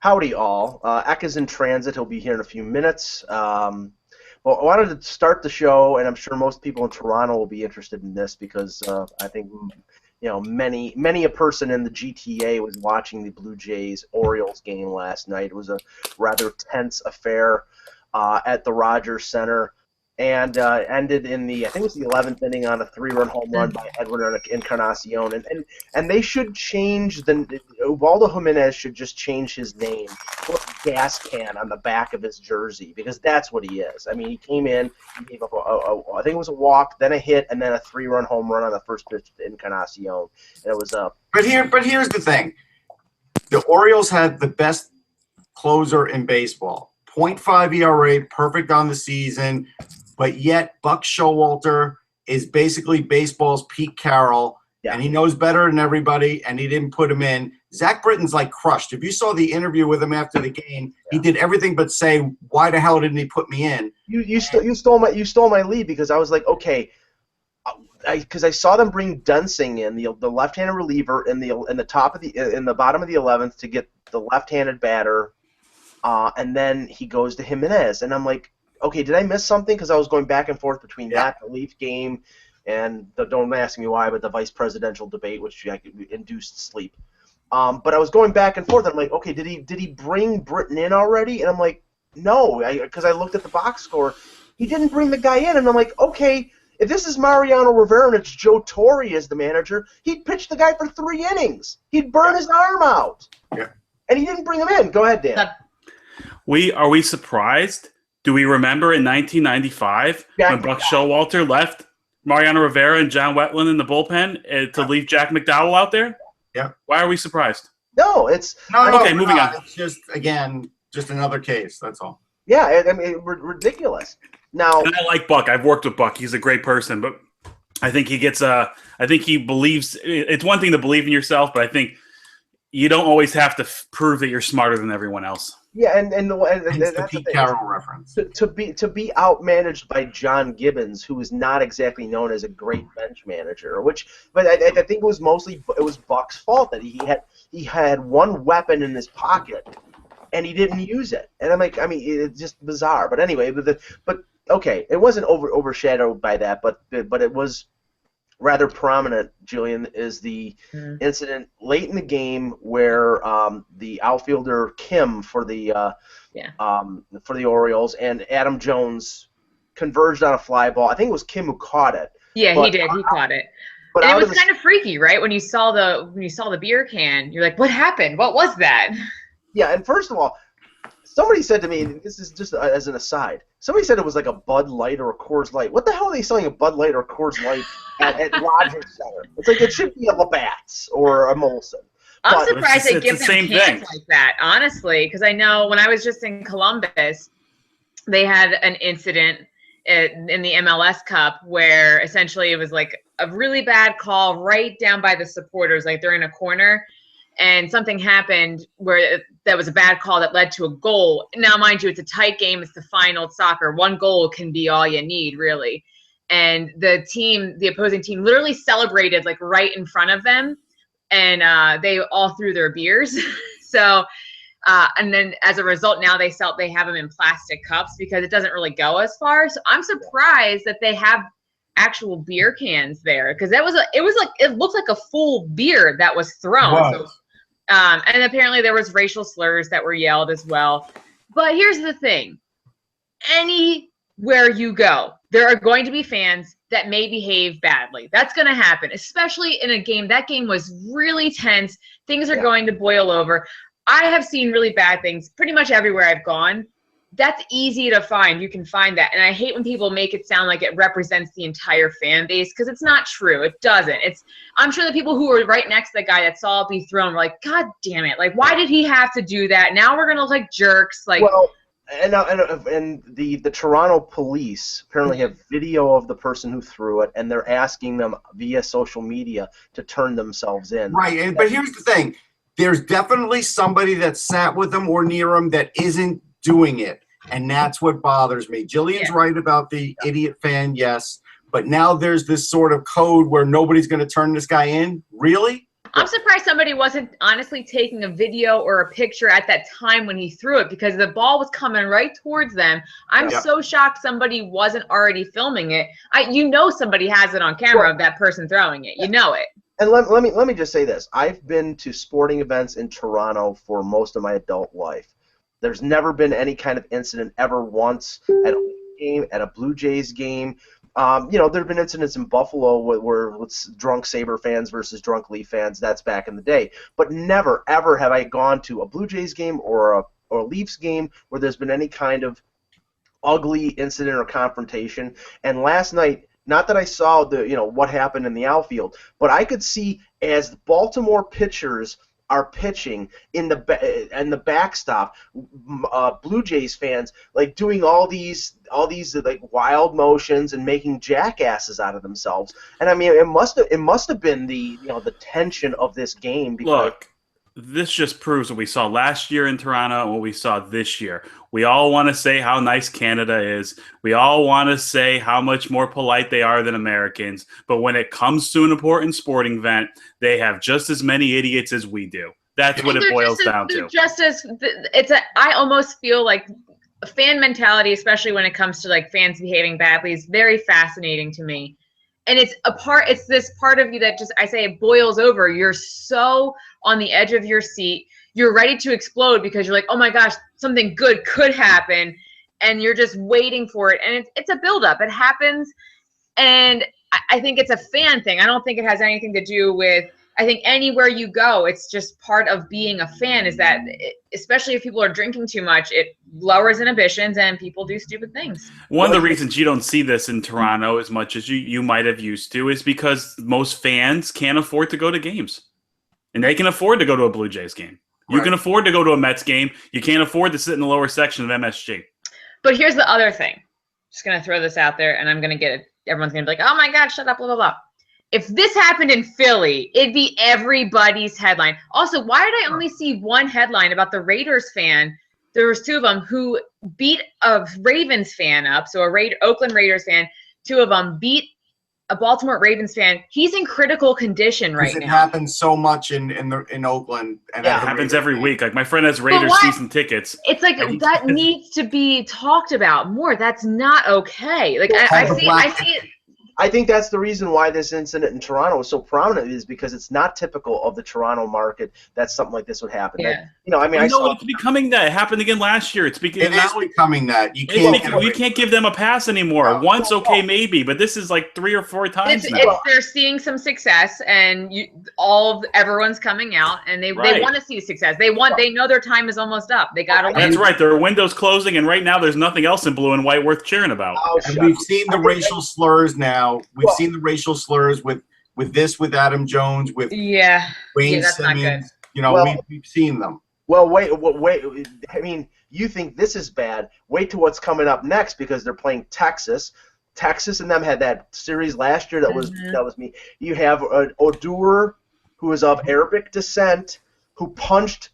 Howdy, all. Eck is in transit. He'll be here in a few minutes. Well, I wanted to start the show, and I'm sure most people in Toronto will be interested in this because I think many a person in the GTA was watching the Blue Jays Orioles game last night. It was a rather tense affair at the Rogers Center, and ended in I think it was the 11th inning on a 3-run home run by Edwin Encarnacion, and they should change Ubaldo Jimenez should just change his name, put gas can on the back of his jersey, because that's what he is. I mean, he came in, he gave up I think it was a walk, then a hit, and then a 3-run home run on the first pitch to Encarnacion. And it was But here's the thing: the Orioles had the best closer in baseball, .5 ERA, perfect on the season. But yet, Buck Showalter is basically baseball's Pete Carroll, and he knows better than everybody, and he didn't put him in. Zach Britton's like crushed. If you saw the interview with him after the game, he did everything but say, "Why the hell didn't he put me in?" You stole my lead, because I was like, okay, because I saw them bring Dunsing in, the left-handed reliever, in the bottom of the 11th to get the left-handed batter, and then he goes to Jimenez, and I'm like, okay, did I miss something? Because I was going back and forth between that, the Leaf game, and don't ask me why, but the vice presidential debate, which induced sleep. But I was going back and forth. I'm like, okay, did he bring Britton in already? And I'm like, no, because I looked at the box score. He didn't bring the guy in, and I'm like, okay, if this is Mariano Rivera and it's Joe Torre as the manager, he'd pitch the guy for 3 innings. He'd burn his arm out. Yeah. And he didn't bring him in. Go ahead, Dan. Are we surprised? Do we remember in 1995 when Buck Showalter left Mariano Rivera and John Wetland in the bullpen to leave Jack McDowell out there? Yeah. Why are we surprised? No, it's okay. Moving on. It's just another case. That's all. Yeah, I mean, ridiculous. Now, and I like Buck. I've worked with Buck. He's a great person, but I think he gets I think he believes. It's one thing to believe in yourself, but I think you don't always have to prove that you're smarter than everyone else. Yeah, and that's the Pete Carroll reference. To be outmanaged by John Gibbons, who is not exactly known as a great bench manager, but I think it was mostly Buck's fault that he had one weapon in his pocket and he didn't use it. And I'm like, I mean, it's just bizarre. But anyway, but okay, it wasn't overshadowed by that, but it was rather prominent, Julian, is the incident late in the game where the outfielder Kim for the Orioles and Adam Jones converged on a fly ball. I think it was Kim who caught it. Yeah, he did. He caught it. But it was kind of freaky, right? When you saw the beer can, you're like, "What happened? What was that?" Yeah, and first of all, somebody said to me, this is just as an aside, somebody said it was like a Bud Light or a Coors Light. What the hell are they selling a Bud Light or a Coors Light at Rogers Center? It's like it should be a Labatt's or a Molson. I'm surprised they give them cans like that, honestly, because I know when I was just in Columbus, they had an incident in the MLS Cup where essentially it was like a really bad call right down by the supporters, like they're in a corner. And something happened where that was a bad call that led to a goal. Now, mind you, it's a tight game. It's the final soccer. One goal can be all you need, really. And the opposing team literally celebrated like right in front of them. And they all threw their beers. So, and then as a result, now they have them in plastic cups because it doesn't really go as far. So I'm surprised that they have actual beer cans there, because it looked like a full beer that was thrown. Wow. So, and apparently there was racial slurs that were yelled as well. But here's the thing. Anywhere you go, there are going to be fans that may behave badly. That's going to happen, especially in a game. That game was really tense. Things are going to boil over. I have seen really bad things pretty much everywhere I've gone. That's easy to find. You can find that. And I hate when people make it sound like it represents the entire fan base, because it's not true. It doesn't. I'm sure the people who were right next to the guy that saw it be thrown were like, God damn it. Like, why did he have to do that? Now we're going to look like jerks. Like, well, and the Toronto police apparently have video of the person who threw it, and they're asking them via social media to turn themselves in. Right. But here's the thing. There's definitely somebody that sat with them or near them that isn't doing it, and that's what bothers me. Jillian's right about the idiot fan, yes, but now there's this sort of code where nobody's going to turn this guy in. Really? I'm surprised somebody wasn't honestly taking a video or a picture at that time when he threw it, because the ball was coming right towards them. I'm so shocked somebody wasn't already filming it. Somebody has it on camera of that person throwing it. You know it. And let me just say this. I've been to sporting events in Toronto for most of my adult life. There's never been any kind of incident ever once at a game, at a Blue Jays game. There have been incidents in Buffalo where it's drunk Sabre fans versus drunk Leaf fans. That's back in the day. But never, ever have I gone to a Blue Jays game or a Leafs game where there's been any kind of ugly incident or confrontation. And last night, not that I saw what happened in the outfield, but I could see as the Baltimore pitchers are pitching in the backstop, Blue Jays fans like doing all these like wild motions and making jackasses out of themselves. And I mean, it must have been the tension of this game. Look, this just proves what we saw last year in Toronto and what we saw this year. We all want to say how nice Canada is. We all want to say how much more polite they are than Americans. But when it comes to an important sporting event, they have just as many idiots as we do. That's what it boils down to. I almost feel like fan mentality, especially when it comes to like fans behaving badly, is very fascinating to me. And it's this part of you that just, I say, it boils over. You're so on the edge of your seat. You're ready to explode because you're like, oh my gosh, something good could happen. And you're just waiting for it. And it's a buildup. It happens. And I think it's a fan thing. I don't think it has anything to do with, I think anywhere you go, it's just part of being a fan, is that especially if people are drinking too much, it lowers inhibitions and people do stupid things. One of the reasons you don't see this in Toronto as much as you might have used to is because most fans can't afford to go to games. And they can afford to go to a Blue Jays game. You can afford to go to a Mets game. You can't afford to sit in the lower section of MSG. But here's the other thing. Just going to throw this out there, and I'm going to get it. Everyone's going to be like, oh my God, shut up, blah, blah, blah. If this happened in Philly, it'd be everybody's headline. Also, why did I only see one headline about the Raiders fan? There was two of them who beat a Ravens fan up. So Oakland Raiders fan, two of them beat a Baltimore Ravens fan. He's in critical condition right now. It happens so much in Oakland. And it happens every week. Like my friend has Raiders season tickets. It's like that needs to be talked about more. That's not okay. Like I see it. I think that's the reason why this incident in Toronto is so prominent, is because it's not typical of the Toronto market that something like this would happen. Yeah. It's becoming that. It happened again last year. It's becoming that. You can't give them a pass anymore. Once, okay, maybe, but this is like 3 or 4 times now. They're seeing some success, and everyone's coming out, and they want to see success. They know their time is almost up. They got to win. That's right. Their window's closing, and right now there's nothing else in blue and white worth cheering about. And we've seen the racial slurs now. We've seen the racial slurs with Adam Jones, with Wayne Simmons. We've seen them. Well, wait. I mean, you think this is bad? Wait till what's coming up next, because they're playing Texas. Texas and them had that series last year that was me. You have Odor, who is of Arabic descent, who punched.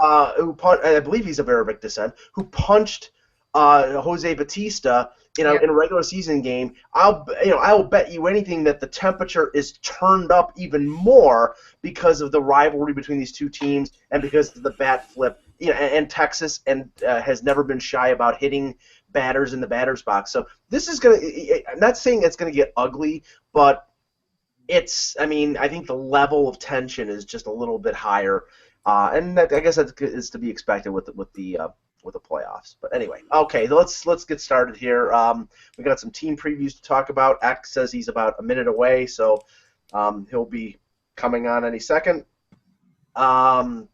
I believe he's of Arabic descent. Who punched Jose Batista in a regular season game. I'll bet you anything that the temperature is turned up even more because of the rivalry between these two teams and because of the bat flip. And Texas has never been shy about hitting batters in the batter's box. So this is I'm not saying it's gonna get ugly, but I think the level of tension is just a little bit higher, and I guess that is to be expected with the playoffs. But anyway, okay, let's get started here. We got some team previews to talk about. X says he's about a minute away, so he'll be coming on any second. All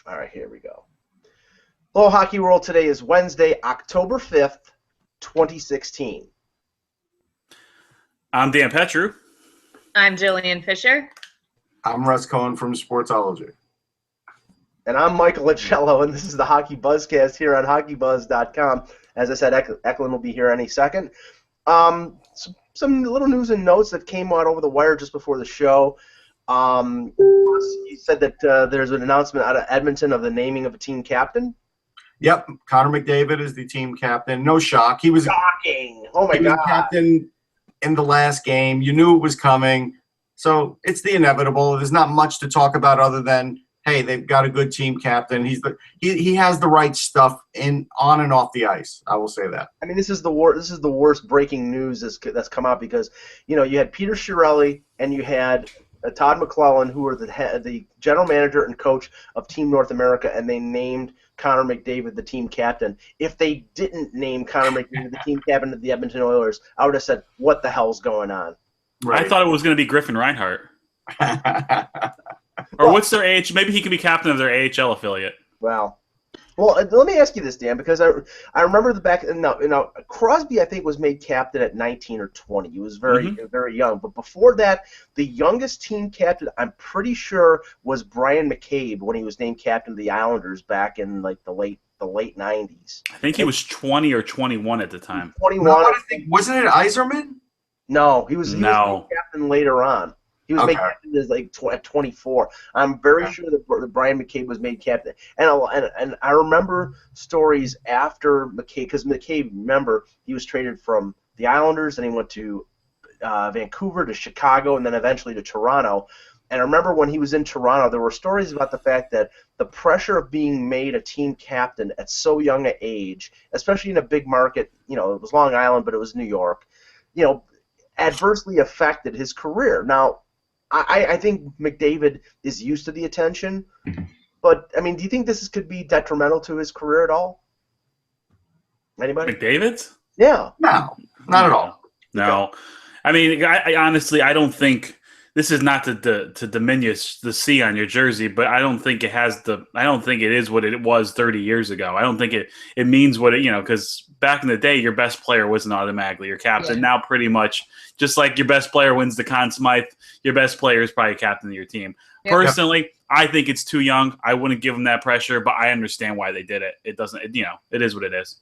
right, here we go. Hello, Hockey World. Today is Wednesday, October 5th, 2016. I'm Dan Petru. I'm Jillian Fisher. I'm Russ Cohen from Sportsology. And I'm Michael Acello, and this is the Hockeybuzzcast here on HockeyBuzz.com. As I said, Eklund will be here any second. Some little news and notes that came out over the wire just before the show. He said that there's an announcement out of Edmonton of the naming of a team captain. Yep, Connor McDavid is the team captain. No shock. He was shocking. Oh my God. Captain in the last game. You knew it was coming. So it's the inevitable. There's not much to talk about other than, hey, they've got a good team captain. He has the right stuff on and off the ice. I will say that. I mean, this is the worst breaking news that's come out because you had Peter Chiarelli and you had Todd McClellan, who were the general manager and coach of Team North America, and they named Connor McDavid the team captain. If they didn't name Connor McDavid the team captain of the Edmonton Oilers, I would have said, "What the hell's going on?" Right. I thought it was going to be Griffin Reinhart. Or what's their AHL? Maybe he could be captain of their AHL affiliate. Wow. Well, let me ask you this, Dan, because I remember Crosby, I think, was made captain at 19 or 20. He was very young. But before that, the youngest team captain, I'm pretty sure, was Brian McCabe when he was named captain of the Islanders back in like the late 90s. I think he was 20 or 21 at the time. 21. No, I think, wasn't it Yzerman? No, he was made captain later on. He was made captain at 24. I'm very sure that Brian McCabe was made captain. And I remember stories after McCabe, because McCabe, remember, he was traded from the Islanders, and he went to Vancouver, to Chicago, and then eventually to Toronto. And I remember when he was in Toronto, there were stories about the fact that the pressure of being made a team captain at so young an age, especially in a big market, it was Long Island, but it was New York, adversely affected his career. Now, I think McDavid is used to the attention, but, I mean, do you think this could be detrimental to his career at all? Anybody? McDavid's? Yeah. No, not at all. No. Okay. I mean, I honestly, I don't think – this is not to diminish the C on your jersey, but I don't think it is what it was 30 years ago. I don't think it means what it, because back in the day, your best player wasn't automatically your captain. Yeah. Now, pretty much, just like your best player wins the Conn Smythe, your best player is probably captain of your team. Yeah. Personally, I think it's too young. I wouldn't give them that pressure, but I understand why they did it. It doesn't, it is what it is.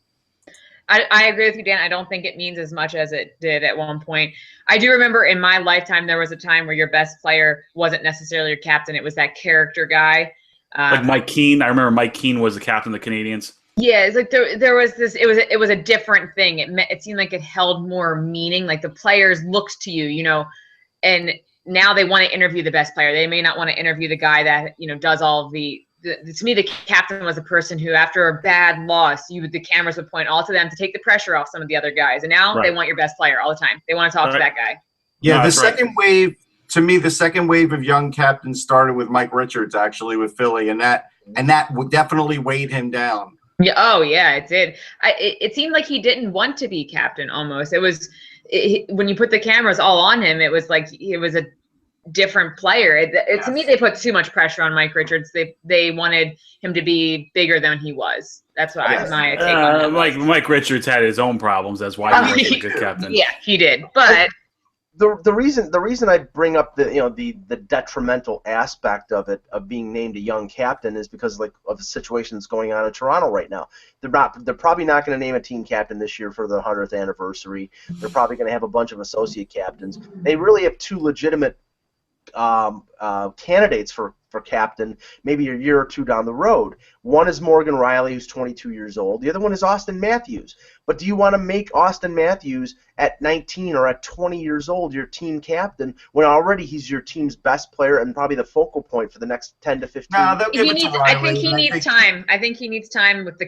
I agree with you, Dan. I don't think it means as much as it did at one point. I do remember in my lifetime there was a time where your best player wasn't necessarily your captain. It was that character guy. Like Mike Keane. I remember Mike Keane was the captain of the Canadiens. Yeah, it's like there was this. It was a different thing. It seemed like it held more meaning. Like the players looked to you, and now they want to interview the best player. They may not want to interview the guy that does all of the. To me, the captain was a person who, after a bad loss, the cameras would point all to them to take the pressure off some of the other guys. And now they want your best player all the time. They want to talk to that guy. Yeah, the second wave, to me, the second wave of young captains started with Mike Richards, actually, with Philly, and that definitely weighed him down. Yeah. Oh, yeah, it did. It seemed like he didn't want to be captain. Almost, when you put the cameras all on him, it was like it was a different player. To me, they put too much pressure on Mike Richards. They wanted him to be bigger than he was. That's what my take on that. Mike Richards had his own problems. That's why he wasn't a good captain. Yeah, he did. But the reason I bring up the detrimental aspect of it, of being named a young captain, is because of the situation that's going on in Toronto right now. They're probably not going to name a team captain this year for the 100th anniversary. They're probably going to have a bunch of associate captains. They really have two legitimate candidates for captain maybe a year or two down the road. One is Morgan Riley, who's 22 years old. The other one is Austin Matthews. But do you want to make Austin Matthews at 19 or at 20 years old your team captain when already he's your team's best player and probably the focal point for the next 10 to 15 years? I think he needs time. I think he needs time with the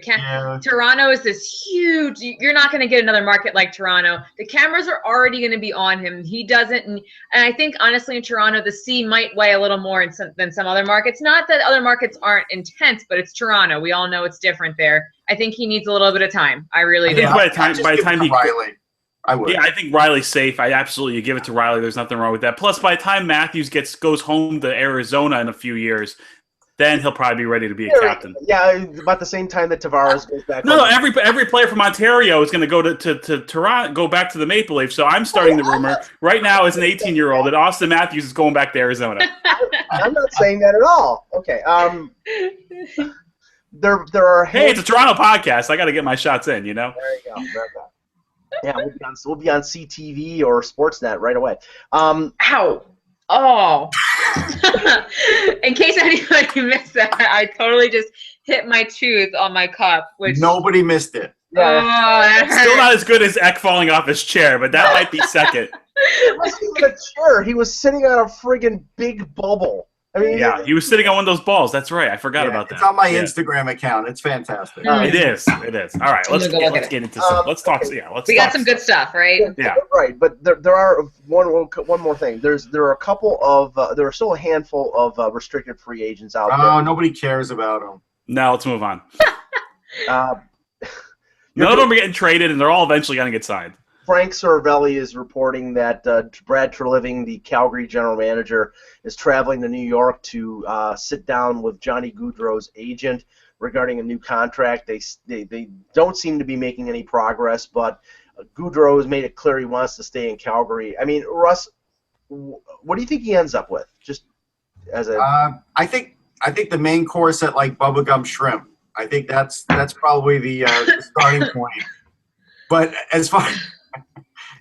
Toronto is this huge. You're not going to get another market like Toronto. The cameras are already going to be on him. He doesn't. And I think, honestly, in Toronto, the C might weigh a little more than some other markets. Not that other markets aren't intense, but it's Toronto. We all know it's different there. I think he needs a little bit of time. I really do. By the time he Riley, I would. Yeah, I think Riley's safe. I absolutely give it to Riley. There's nothing wrong with that. Plus, by the time Matthews goes home to Arizona in a few years, then he'll probably be ready to be a captain. Yeah, about the same time that Tavares goes back. No, every player from Ontario is going to go to Toronto, go back to the Maple Leafs. So I'm starting the rumor right now as an 18-year-old that Austin Matthews is going back to Arizona. I'm not saying that at all. Okay. There are. Hey, it's a Toronto podcast. I got to get my shots in. There you go. Yeah, we'll be on CTV or Sportsnet right away. Ow! Oh! In case anybody missed that, I totally just hit my tooth on my cup. Which nobody missed it. Yeah. Still not as good as Eck falling off his chair, but that might be second. It wasn't even a chair. He was sitting on a friggin' big bubble. I mean, yeah, he was sitting on one of those balls. That's right. I forgot about that. It's on my Instagram account. It's fantastic. It is. It is. All right, let's get into some. Let's talk. Okay. Yeah, let's. We got some good stuff, right? Yeah. Right, but there are one more thing. There are a couple of there are still a handful of restricted free agents out there. Oh, nobody cares about them. Now let's move on. None of them are getting traded, and they're all eventually going to get signed. Frank Cervelli is reporting that Brad Treliving, the Calgary general manager, is traveling to New York to sit down with Johnny Gaudreau's agent regarding a new contract. They don't seem to be making any progress, but Gaudreau has made it clear he wants to stay in Calgary. I mean, Russ, what do you think he ends up with? Just as a, I think the main course at like bubblegum shrimp. I think that's probably the starting point. But as far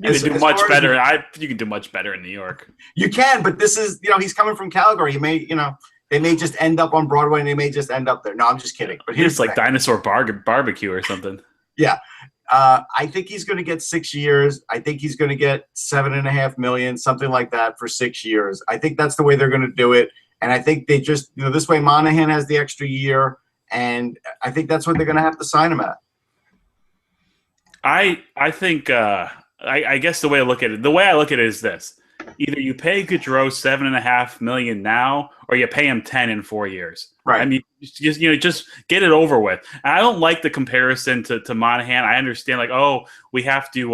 you can do much better. You can do much better in New York. You can, but this is he's coming from Calgary. They may just end up on Broadway and they may just end up there. No, I'm just kidding. But here's like dinosaur barbecue or something. Yeah. I think he's going to get 6 years. I think he's going to get $7.5 million, something like that, for 6 years. I think that's the way they're going to do it. And I think they just, this way Monahan has the extra year, and I think that's what they're going to have to sign him at. I think I guess the way I look at it is this: either you pay Gaudreau $7.5 million now, or you pay him 10 in 4 years. Right. I mean, just get it over with. And I don't like the comparison to Monahan. I understand, like, oh, we have to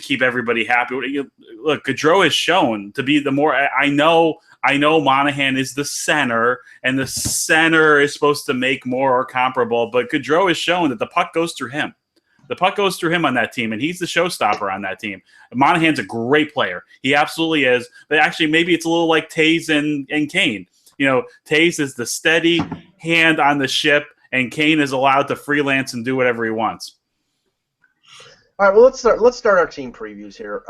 keep everybody happy. Look, Gaudreau is shown to be the more. I know Monahan is the center, and the center is supposed to make more or comparable, but Gaudreau is shown that the puck goes through him. The puck goes through him on that team, and he's the showstopper on that team. Monahan's a great player. He absolutely is. But actually, maybe it's a little like Taves and Kane. Taves is the steady hand on the ship, and Kane is allowed to freelance and do whatever he wants. All right, well, let's start our team previews here.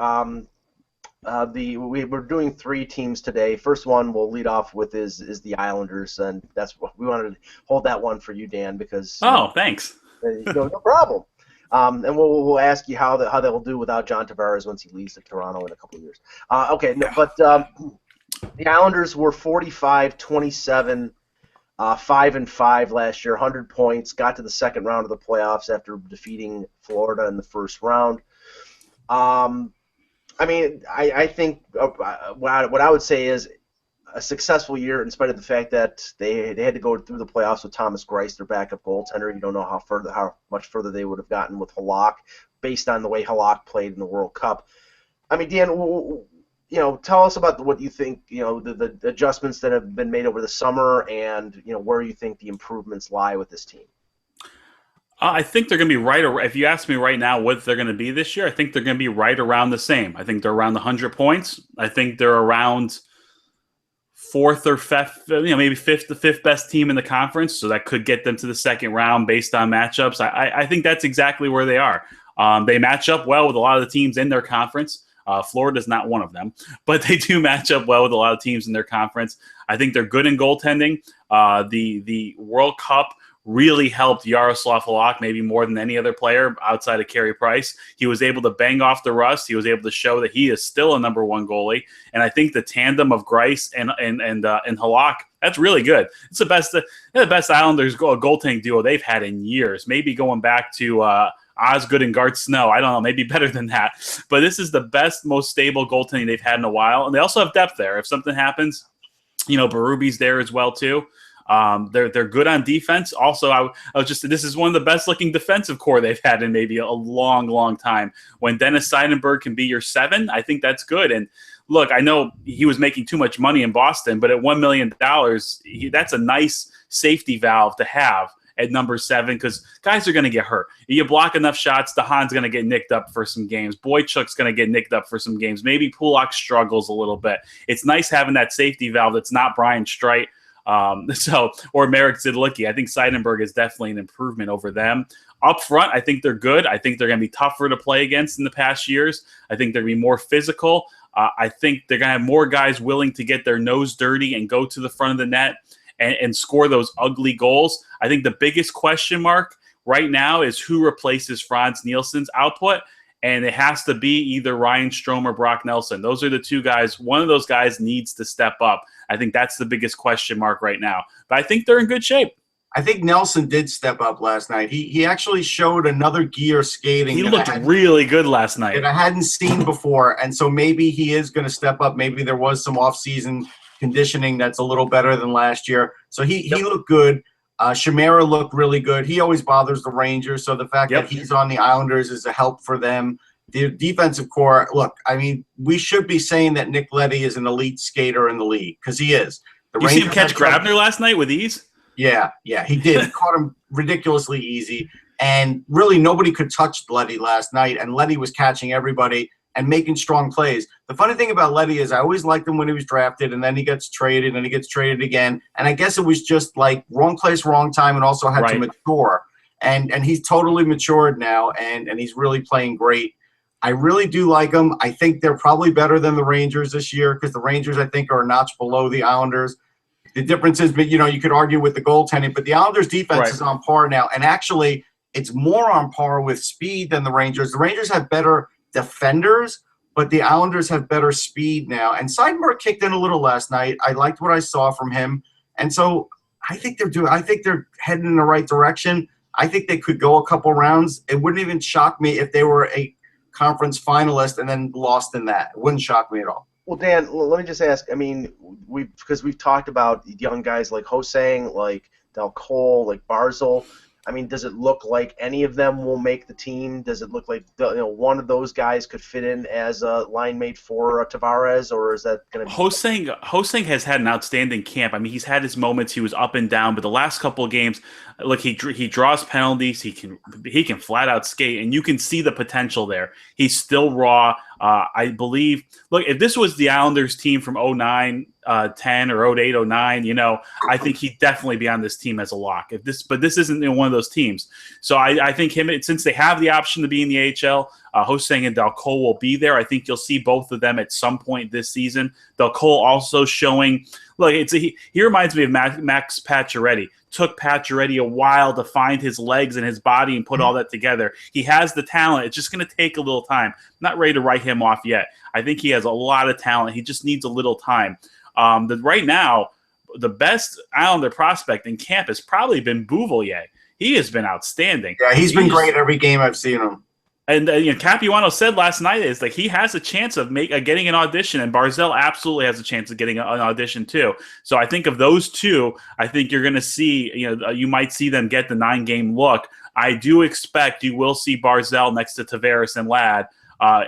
We're doing 3 teams today. First one we'll lead off with is the Islanders, and that's what we wanted to hold that one for you, Dan, because thanks. No problem. And we'll ask you how they will do without John Tavares once he leaves to Toronto in a couple of years. The Islanders were 45-27, 5-5 last year, 100 points. Got to the second round of the playoffs after defeating Florida in the first round. I think what I would say is a successful year in spite of the fact that they had to go through the playoffs with Thomas Greiss, their backup goaltender. You don't know how much further they would have gotten with Halak based on the way Halak played in the World Cup. I mean, Dan, tell us about what you think, the adjustments that have been made over the summer, and where you think the improvements lie with this team. I think they're going to be right. If you ask me right now what they're going to be this year, I think they're going to be right around the same. I think they're around 100 points. I think they're around fourth or fifth, maybe the fifth best team in the conference. So that could get them to the second round based on matchups. I think that's exactly where they are. They match up well with a lot of the teams in their conference. Florida's not one of them, but they do match up well with a lot of teams in their conference. I think they're good in goaltending. The World Cup really helped Yaroslav Halak maybe more than any other player outside of Carey Price. He was able to bang off the rust. He was able to show that he is still a number one goalie. And I think the tandem of Greiss and Halak, that's really good. It's the best Islanders goaltending duo they've had in years. Maybe going back to Osgood and Garth Snow. I don't know, maybe better than that. But this is the best, most stable goaltending they've had in a while. And they also have depth there. If something happens, Berube's there as well too. They're good on defense. Also, this is one of the best looking defensive core they've had in maybe a long, long time. When Dennis Seidenberg can be your 7, I think that's good. And look, I know he was making too much money in Boston, but at $1 million, that's a nice safety valve to have at number 7, because guys are going to get hurt. You block enough shots, DeHaan's going to get nicked up for some games. Boychuk's going to get nicked up for some games. Maybe Pulak struggles a little bit. It's nice having that safety valve that's not Brian Streit. Or Marek Zidlicki. I think Seidenberg is definitely an improvement over them. Up front, I think they're good. I think they're going to be tougher to play against in the past years. I think they're going to be more physical. I think they're going to have more guys willing to get their nose dirty and go to the front of the net and score those ugly goals. I think the biggest question mark right now is who replaces Franz Nielsen's output. and it has to be either Ryan Strome or Brock Nelson. Those are the two guys. One of those guys needs to step up. I think that's the biggest question mark right now. But I think they're in good shape. I think Nelson did step up last night. He actually showed another gear skating. He looked really good last night. That I hadn't seen before, and so maybe he is going to step up. Maybe there was some off-season conditioning that's a little better than last year. So he looked good. Shamera looked really good. He always bothers the Rangers, so the fact that he's on the Islanders is a help for them. The defensive core, look, I mean, we should be saying that Nick Leddy is an elite skater in the league because he is. You see him catch Grabner last night with ease? Yeah, he did. He caught him ridiculously easy. And really nobody could touch Leddy last night, and Leddy was catching everybody and making strong plays. The funny thing about Leddy is I always liked him when he was drafted, and then he gets traded, and he gets traded again. And I guess it was just like wrong place, wrong time, and also had to mature. And he's totally matured now, and he's really playing great. I really do like them. I think they're probably better than the Rangers this year because the Rangers, I think, are a notch below the Islanders. The difference is, you know, you could argue with the goaltending, but the Islanders' defense is on par now. And actually, it's more on par with speed than the Rangers. The Rangers have better defenders, but the Islanders have better speed now. And Seidenberg kicked in a little last night. I liked what I saw from him. And so I think they're heading in the right direction. I think they could go a couple rounds. It wouldn't even shock me if they were a conference finalist and then lost in that. It wouldn't shock me at all. Well, Dan, let me just ask. I mean, because we've talked about young guys like Hosang, like Del Cole, like Barzal. I mean, does it look like any of them will make the team? Does it look like one of those guys could fit in as a line mate for Tavares, or is that going to be? Hosang has had an outstanding camp. I mean, he's had his moments. He was up and down, but the last couple of games, look, he draws penalties. He can flat out skate, and you can see the potential there. He's still raw. I believe. Look, if this was the Islanders team from 09, 10 or 08, 09, I think he'd definitely be on this team as a lock. But this isn't one of those teams. So I think since they have the option to be in the AHL, Hosang and Del Cole will be there. I think you'll see both of them at some point this season. Del Cole also showing. Look, he reminds me of Max Pacioretty. Took Pacioretty a while to find his legs and his body and put all that together. He has the talent. It's just going to take a little time. I'm not ready to write him off yet. I think he has a lot of talent. He just needs a little time. Right now, the best Islander prospect in camp has probably been Bouvillier. He has been outstanding. Yeah, he's been great every game I've seen him. And Capuano said last night is like he has a chance of getting an audition, and Barzal absolutely has a chance of getting an audition too. So I think of those two, I think you're going to see, you might see them get the 9-game look. I do expect you will see Barzal next to Tavares and Ladd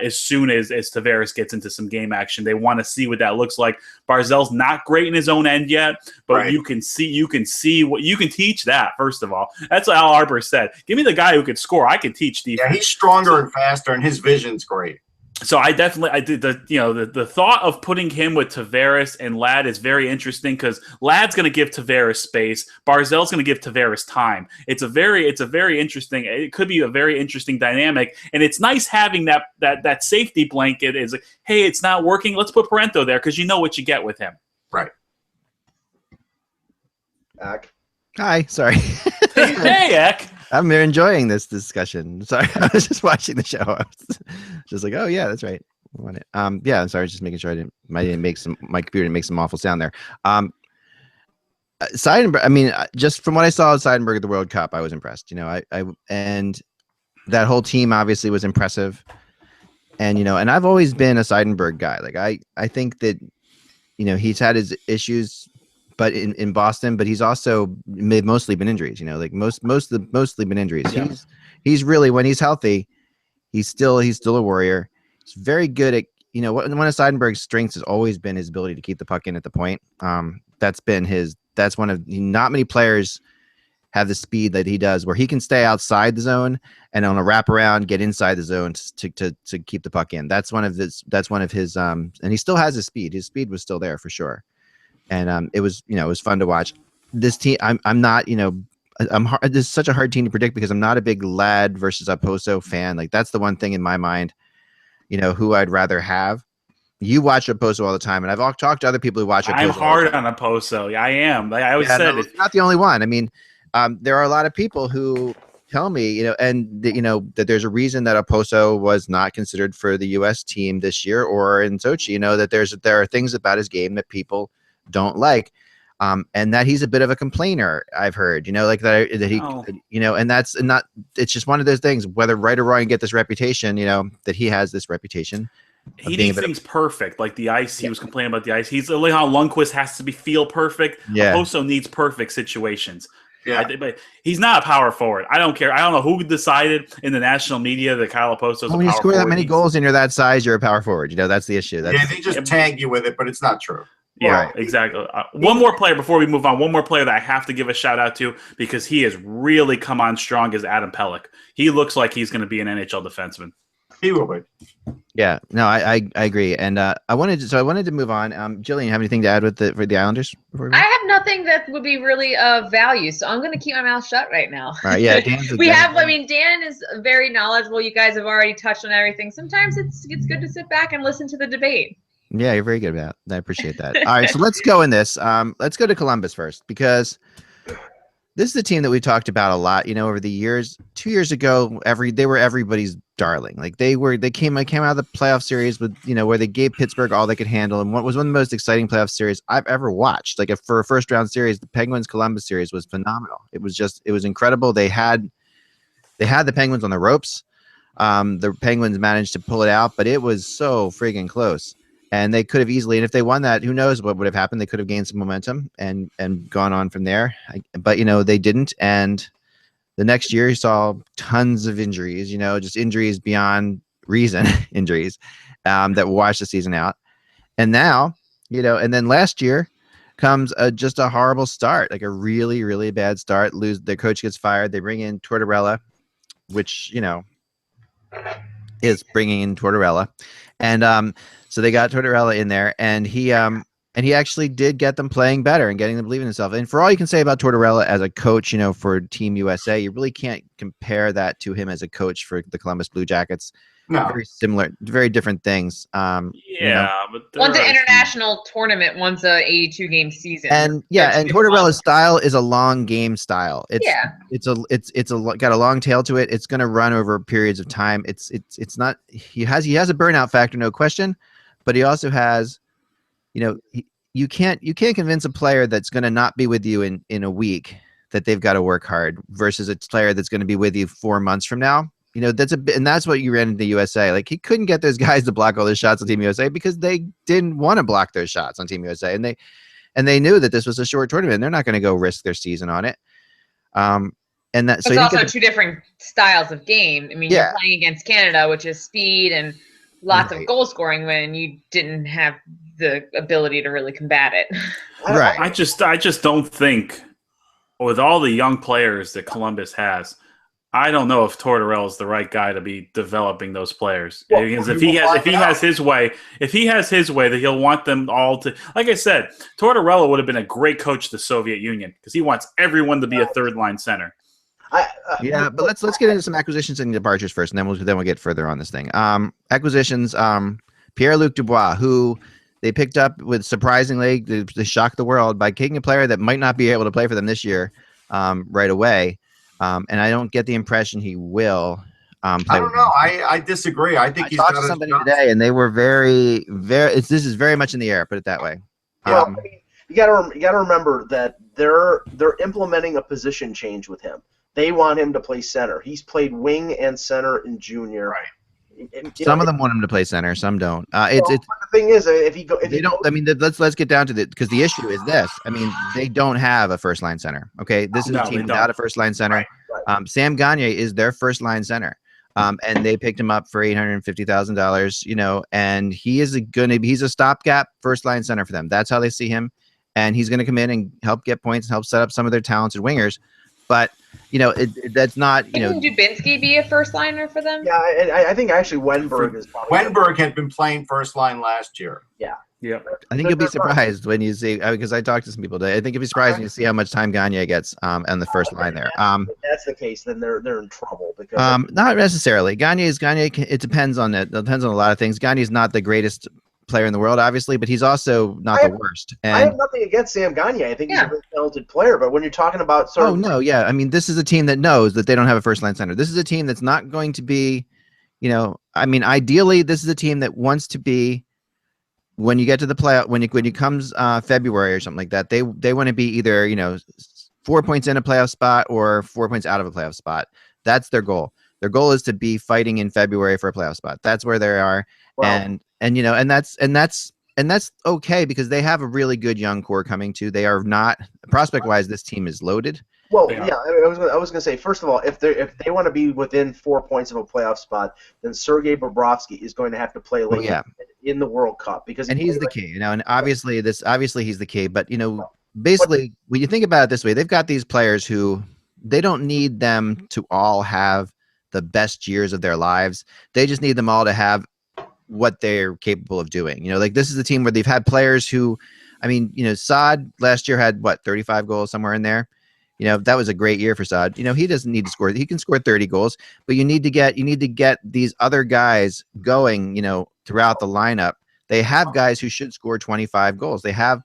as soon as Tavares gets into some game action. They want to see what that looks like. Barzal's not great in his own end yet, but you can see what you can teach that. First of all, that's what Al Arbor said. Give me the guy who can score. I can teach defense. Yeah, he's stronger and faster, and his vision's great. So I did the thought of putting him with Tavares and Ladd is very interesting because Ladd's going to give Tavares space. Barzal's going to give Tavares time. It's a very interesting. It could be a very interesting dynamic, and it's nice having that safety blanket. Is like, hey, it's not working. Let's put Parento there because you know what you get with him. Right. Eck. Hi. Sorry. Hey, Eck. I'm enjoying this discussion. Sorry, I was just watching the show. I was just like, oh yeah, that's right. Yeah, I'm sorry, just making sure my computer didn't make some awful sound there. Seidenberg, I mean, just from what I saw of Seidenberg at the World Cup, I was impressed. And that whole team obviously was impressive. And and I've always been a Seidenberg guy. Like I think that he's had his issues. But in Boston, but he's also mostly been injuries. Mostly been injuries. Yeah. He's really, when he's healthy, he's still a warrior. He's very good at one of Seidenberg's strengths has always been his ability to keep the puck in at the point. That's one of not many players have the speed that he does, where he can stay outside the zone and on a wraparound get inside the zone to keep the puck in. That's one of his. And he still has his speed. His speed was still there for sure. And it was fun to watch. This team, I'm not, this is such a hard team to predict because I'm not a big Ladd versus Okposo fan. Like that's the one thing in my mind, who I'd rather have. You watch Okposo all the time, and I've talked to other people who watch Okposo. I'm hard on Okposo. I am. Like I always said, it's not the only one. I mean, there are a lot of people who tell me, that there's a reason that Oposo was not considered for the U.S. team this year or in Sochi, that there are things about his game that people don't like. And that he's a bit of a complainer, I've heard, like that he, and that's not, it's just one of those things, whether right or wrong, you get this reputation, that he has this reputation. He needs things perfect, like the ice. He was complaining about the ice. He's like how Lundqvist has to feel perfect. Yeah. Oposo needs perfect situations. Yeah. But he's not a power forward. I don't care. I don't know who decided in the national media that Kyle Oposo is a power forward. When you score that many goals and you're that size, you're a power forward. That's the issue. Yeah, they just tag you with it, but it's not true. Yeah, right. Exactly. One more player before we move on. One more player that I have to give a shout out to because he has really come on strong is Adam Pelech. He looks like he's going to be an NHL defenseman. He will be. Yeah, no, I agree, and I wanted to move on. Jillian, you have anything to add for the Islanders? I have nothing that would be really of value, so I'm going to keep my mouth shut right now. All right, yeah, Dan is very knowledgeable. You guys have already touched on everything. Sometimes it's good to sit back and listen to the debate. Yeah, you're very good about it. I appreciate that. All right, so let's go in this. Let's go to Columbus first because this is the team that we talked about a lot, over the years. 2 years ago, they were everybody's darling. Like they came out of the playoff series with, where they gave Pittsburgh all they could handle, and what was one of the most exciting playoff series I've ever watched. Like for a first round series, the Penguins Columbus series was phenomenal. It was incredible. They had the Penguins on the ropes. The Penguins managed to pull it out, but it was so friggin' close. And they could have easily, and if they won that, who knows what would have happened? They could have gained some momentum and gone on from there. But they didn't. And the next year, you saw tons of injuries. Just injuries beyond reason, injuries that washed the season out. And now, and then last year comes just a horrible start, like a really, really bad start. Their coach gets fired. They bring in Tortorella, which is bringing in Tortorella, and so they got Tortorella in there, and he actually did get them playing better and getting them believing in themselves. And for all you can say about Tortorella as a coach, for Team USA, you really can't compare that to him as a coach for the Columbus Blue Jackets. No. Very similar, very different things. But one's an international tournament, one's a 82-game season. And Tortorella's style is a long game style. It's got a long tail to it. It's going to run over periods of time. It's not. He has a burnout factor, no question, but he also has, you can't convince a player that's going to not be with you in a week that they've got to work hard versus a player that's going to be with you 4 months from now. That's what you ran into the USA. Like he couldn't get those guys to block all those shots on Team USA because they didn't want to block those shots on Team USA, and they knew that this was a short tournament. They're not going to go risk their season on it. And that it's also two different styles of game. I mean, you're playing against Canada, which is speed and lots of goal scoring, when you didn't have the ability to really combat it. Right. I just don't think with all the young players that Columbus has, I don't know if Tortorella is the right guy to be developing those players. Because if he has his way, that he'll want them all to. Like I said, Tortorella would have been a great coach to the Soviet Union because he wants everyone to be a third line center. But let's get into some acquisitions and departures first, and then we'll get further on this thing. Acquisitions: Pierre-Luc Dubois, who they picked up with surprisingly, they shocked the world by taking a player that might not be able to play for them this year right away. And I don't get the impression he will. I don't know. I disagree. I think he's talked to somebody today, and they were very, very. This is very much in the air. Put it that way. Well, you gotta remember that they're implementing a position change with him. They want him to play center. He's played wing and center in junior. Right. Some of them want him to play center. Some don't. The thing is, if they don't. I mean, let's get down to because the issue is this. I mean, they don't have a first line center. Okay, this is a team without a first line center. Right. Sam Gagner is their first line center, and they picked him up for $850,000. And he's a stopgap first line center for them. That's how they see him, and he's going to come in and help get points and help set up some of their talented wingers. But that's not. Can Dubinsky be a first liner for them? Yeah, and I think actually Wenberg is. Wenberg had been playing first line last year. Yeah. Yeah. I think you'll be surprised when you see, because I talked to some people today. I think you'll be surprised when you see how much time Gagner gets on the first line there. If that's the case, then they're in trouble because not necessarily. Gagner. It depends on it. It depends on a lot of things. Gagner is not the greatest player in the world, obviously, but he's also not the worst. And I have nothing against Sam Gagne. I think he's a very talented player. But when you're talking about I mean, this is a team that knows that they don't have a first line center. This is a team that's not going to be, I mean, ideally, this is a team that wants to be. When you get to the playoff, when it comes February or something like that, they want to be either 4 points in a playoff spot or 4 points out of a playoff spot. That's their goal. Their goal is to be fighting in February for a playoff spot. That's where they are, wow. and that's okay because they have a really good young core coming too. They are not prospect wise. This team is loaded. Well, yeah, I was going to say, first of all, if they want to be within 4 points of a playoff spot, then Sergei Bobrovsky is going to have to play late in the World Cup because he's the key, and obviously he's the key. But basically, when you think about it this way, they've got these players who they don't need them to all have the best years of their lives. They just need them all to have what they're capable of doing. Like this is a team where they've had players who, I mean, Saad last year had 35 goals somewhere in there. That was a great year for Saad. He doesn't need to score. He can score 30 goals, but you need to get these other guys going, throughout the lineup. They have guys who should score 25 goals. They have,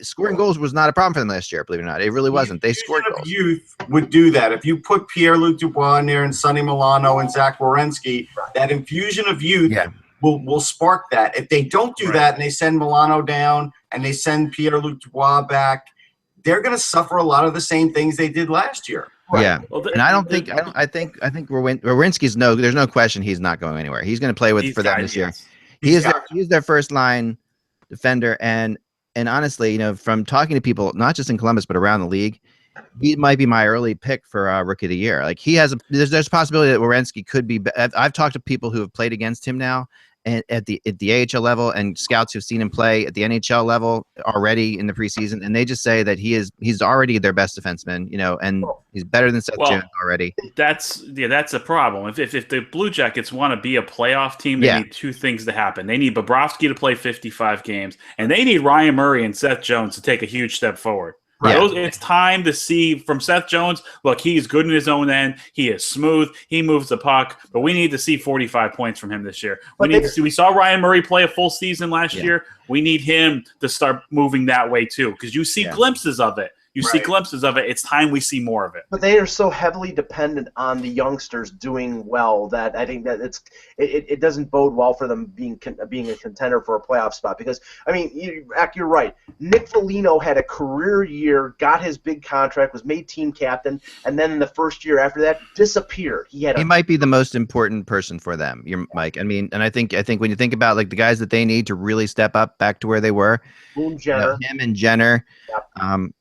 scoring goals was not a problem for them last year, believe it or not. It really wasn't. They scored goals. Youth would do that. If you put Pierre-Luc Dubois in there and Sonny Milano and Zach Werenski, that infusion of youth will spark that. If they don't do that and they send Milano down and they send Pierre-Luc Dubois back, they're going to suffer a lot of the same things they did last year. Right. Yeah, and I think Werenski's there's no question he's not going anywhere. He's going to play for them this year. He's their first line defender, and honestly, from talking to people, not just in Columbus but around the league, he might be my early pick for Rookie of the Year. Like there's a possibility that Werenski could be. I've talked to people who have played against him now. And at the AHL level, and scouts who've seen him play at the NHL level already in the preseason, and they just say that he's already their best defenseman, and he's better than Seth Jones already. That's a problem. If the Blue Jackets want to be a playoff team, they need two things to happen. They need Bobrovsky to play 55 games, and they need Ryan Murray and Seth Jones to take a huge step forward. Right. It's time to see from Seth Jones. Look, he's good in his own end. He is smooth. He moves the puck. But we need to see 45 points from him this year. We saw Ryan Murray play a full season last year. We need him to start moving that way too, because you see glimpses of it. See glimpses of it. It's time we see more of it. But they are so heavily dependent on the youngsters doing well that I think that it doesn't bode well for them being a contender for a playoff spot. Because I mean, you're right. Nick Foligno had a career year, got his big contract, was made team captain, and then in the first year after that disappeared. He might be the most important person for them. Mike. I mean, and I think when you think about like the guys that they need to really step up back to where they were, Boone Jenner, him and Jenner. Yep.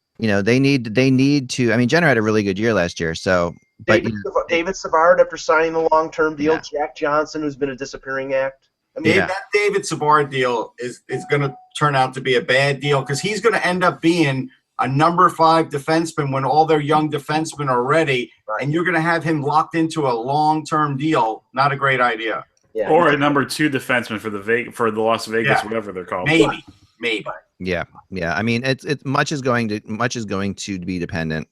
They need to. I mean, Jenner had a really good year last year. So, but David Savard after signing the long-term deal, Jack Johnson, who's been a disappearing act. I mean, that David Savard deal is going to turn out to be a bad deal because he's going to end up being a number 5 defenseman when all their young defensemen are ready, and you're going to have him locked into a long-term deal. Not a great idea. Yeah. Or a number 2 defenseman for the Las Vegas, whatever they're called. Maybe. Yeah. I mean, it's much is going to be dependent.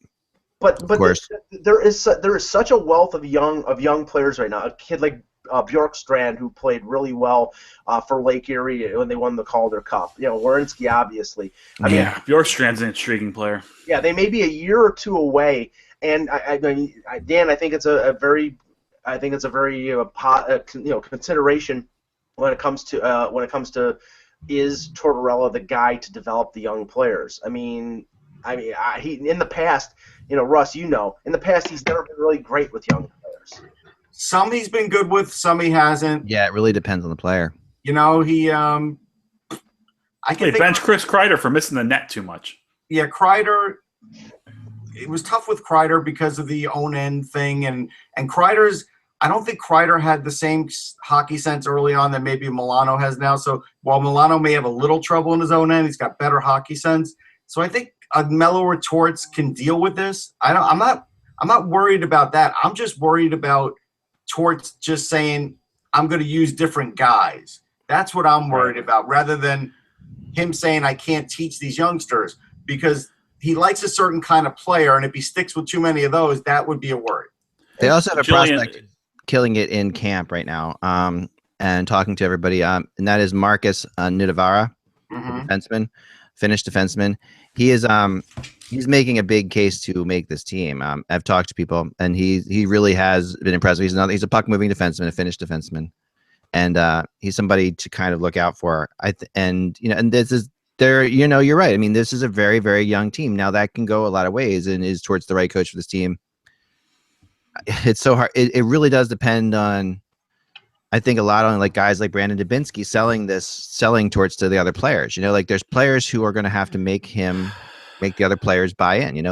But of course, there is such a wealth of young players right now. A kid like Bjorkstrand, who played really well for Lake Erie when they won the Calder Cup. Werenski, obviously. I mean, Bjorkstrand's an intriguing player. Yeah, they may be a year or two away, and Dan, I think it's a very consideration when it comes to is Tortorella the guy to develop the young players? I mean, he in the past, Russ, in the past he's never been really great with young players. Some he's been good with, some he hasn't. Yeah, it really depends on the player. I can bench Chris Kreider for missing the net too much. Yeah, Kreider. It was tough with Kreider because of the own end thing, and Kreider's. I don't think Kreider had the same hockey sense early on that maybe Milano has now. So while Milano may have a little trouble in his own end, he's got better hockey sense. So I think mellower Torts can deal with this. I'm not worried about that. I'm just worried about Torts just saying I'm going to use different guys. That's what I'm worried about, rather than him saying I can't teach these youngsters, because he likes a certain kind of player, and if he sticks with too many of those, that would be a worry. They also have a prospect killing it in camp right now. and talking to everybody, and that is Marcus Nidavara, defenseman, Finnish defenseman. He is he's making a big case to make this team. I've talked to people, and he really has been impressive. He's a puck moving defenseman, a Finnish defenseman, and he's somebody to kind of look out for. And this is there. You're right. I mean, this is a very, very young team. Now that can go a lot of ways, and is towards the right coach for this team. It's so hard. It really does depend on. I think a lot on like guys like Brandon Dubinsky selling towards to the other players. Like there's players who are going to have to make the other players buy in.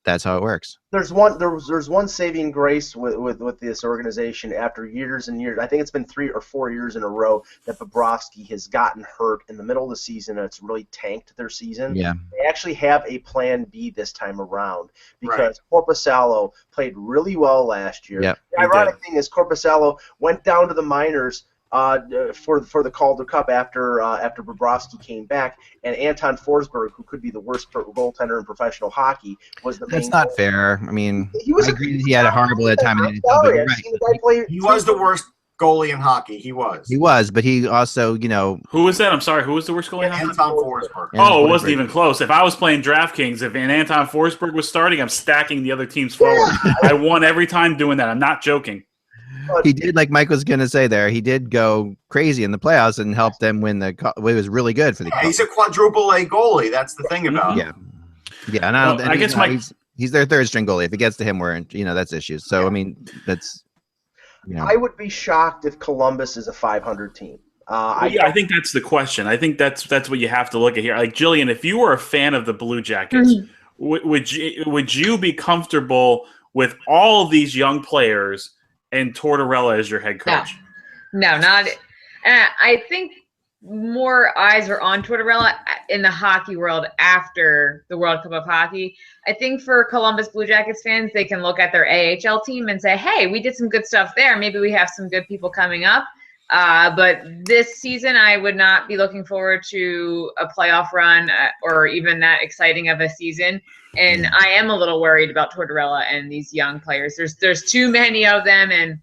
That's how it works. There's one saving grace with this organization after years and years. I think it's been 3 or 4 years in a row that Bobrovsky has gotten hurt in the middle of the season, and it's really tanked their season. Yeah. They actually have a plan B this time around because Korpisalo played really well last year. Yep, the ironic thing is Korpisalo went down to the minors for the Calder Cup after Bobrovsky came back, and Anton Forsberg, who could be the worst goaltender in professional hockey, was the main. That's not fair. I mean, I agree that he had a horrible time in the NHL, but right. He was the worst goalie in hockey. He was, but he also, Who was that? I'm sorry. Who was the worst goalie in hockey? Anton Forsberg. Oh, it wasn't even close. If I was playing DraftKings, if Anton Forsberg was starting, I'm stacking the other team's forward. I won every time doing that. I'm not joking. He did, like Mike was going to say there, he did go crazy in the playoffs and helped them win it was really good for the He's a quadruple A goalie. That's the thing about him. Yeah. And I guess he's their third string goalie. If it gets to him, we're in, that's issues. So, I mean, that's, I would be shocked if Columbus is a 500 team. I think that's the question. I think that's what you have to look at here. Like, Jillian, if you were a fan of the Blue Jackets, would you be comfortable with all of these young players and Tortorella as your head coach? No, not. I think more eyes are on Tortorella in the hockey world after the World Cup of Hockey. I think for Columbus Blue Jackets fans, they can look at their AHL team and say, hey, we did some good stuff there. Maybe we have some good people coming up. But this season, I would not be looking forward to a playoff run or even that exciting of a season. And I am a little worried about Tortorella and these young players. There's too many of them, and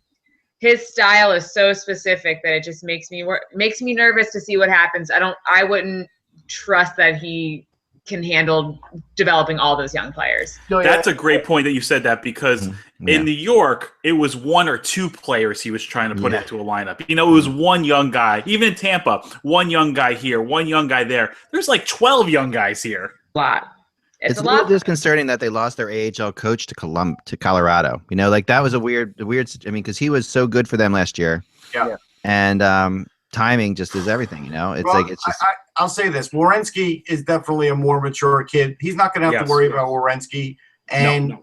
his style is so specific that it just makes me nervous to see what happens. I wouldn't trust that he can handle developing all those young players. That's a great point that you said that, because in New York, it was 1 or 2 players he was trying to put into a lineup. It was one young guy. Even in Tampa, one young guy here, one young guy there. There's like 12 young guys here. A lot. It's a little disconcerting that they lost their AHL coach to Colorado. That was a weird. I mean, because he was so good for them last year. Yeah. And timing just is everything. It's just. I'll say this: Werenski is definitely a more mature kid. He's not going to have to worry about Werenski, and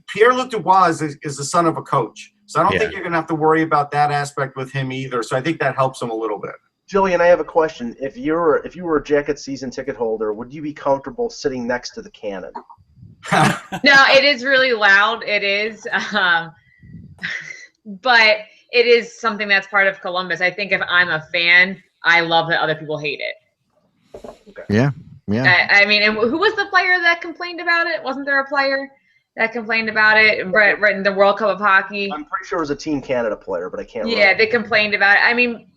Pierre-Luc Dubois is the son of a coach, so I don't think you're going to have to worry about that aspect with him either. So I think that helps him a little bit. Jillian, I have a question. If you were a Jacket season ticket holder, would you be comfortable sitting next to the cannon? No, it is really loud. It is, but it is something that's part of Columbus. I think if I'm a fan, I love that other people hate it. Okay. Yeah. I mean, and who was the player that complained about it? Wasn't there a player that complained about it right in the World Cup of Hockey? I'm pretty sure it was a Team Canada player, but I can't remember. Yeah, they complained about it. I mean,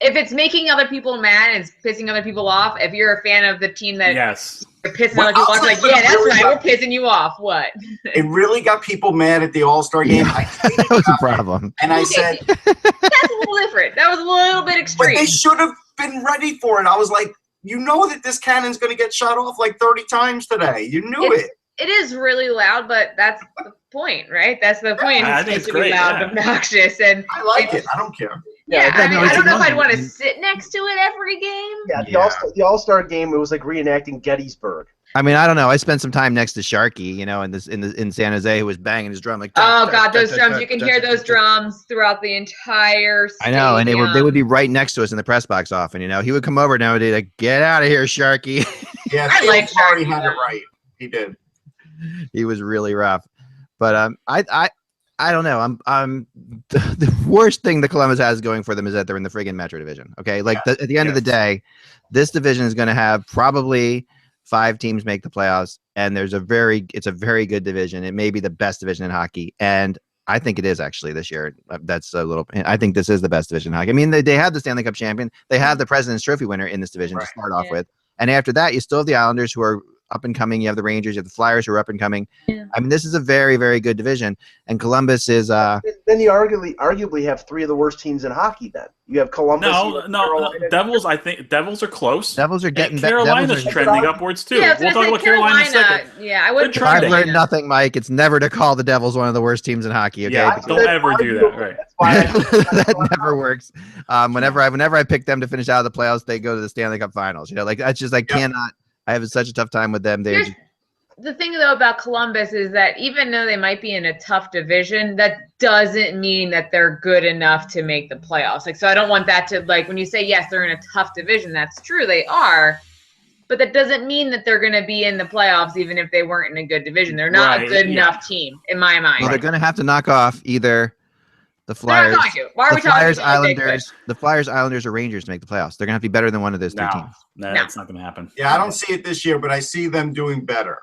if it's making other people mad and it's pissing other people off, if you're a fan of the team that you're pissing other people off, like, yeah, that's right, we're pissing you off. What? It really got people mad at the All-Star game. That was a problem. And I said, that's a little different. That was a little bit extreme. But they should have been ready for it. I was like, that this cannon's going to get shot off like 30 times today. You knew it. It is really loud, but that's the point, right? That's the point. I It's think supposed to be loud, obnoxious, and I like it. I don't care. Yeah, I mean, I don't know if I'd want to sit next to it every game. Yeah, the All-Star game, it was like reenacting Gettysburg. I mean, I don't know. I spent some time next to Sharky, in San Jose, who was banging his drum like. Oh God, those drums! You can hear those drums throughout the entire stadium. I know, and they would be right next to us in the press box often. He would come over nowadays like, "Get out of here, Sharky." Yeah, I like Sharky. He had it right. He did. He was really rough, but I don't know. I'm the worst thing that Columbus has going for them is that they're in the friggin' Metro division. Okay, at the end of the day, this division is going to have probably 5 teams make the playoffs, and it's a very good division. It may be the best division in hockey, and I think it is actually this year. That's a little. I think this is the best division in hockey. I mean, they have the Stanley Cup champion. They have the President's Trophy winner in this division to start off with, and after that, you still have the Islanders who are up and coming. You have the Rangers. You have the Flyers who are up and coming. Yeah. I mean, this is a very, very good division, and Columbus is. Then you arguably have three of the worst teams in hockey. Then you have Columbus. No. Devils. I think Devils are close. Devils are getting better. Carolina's trending upwards too. Yeah, we'll talk about Carolina in a second. Yeah, I would. I've learned nothing, Mike. It's never to call the Devils one of the worst teams in hockey. Okay? Yeah, don't ever do that. Right. That never works. Whenever I pick them to finish out of the playoffs, they go to the Stanley Cup Finals. You know, like that's just I cannot. I have such a tough time with them. The thing though about Columbus is that even though they might be in a tough division, that doesn't mean that they're good enough to make the playoffs. Like, so I don't want that to, like, when you say yes, they're in a tough division, that's true, they are, but that doesn't mean that they're going to be in the playoffs even if they weren't in a good division. They're not a good enough team in my mind. Well, they're going to have to knock off either the Flyers, the Flyers, Islanders, or Rangers to make the playoffs. They're going to have to be better than one of those three teams. No, that's not going to happen. Yeah, I don't see it this year, but I see them doing better.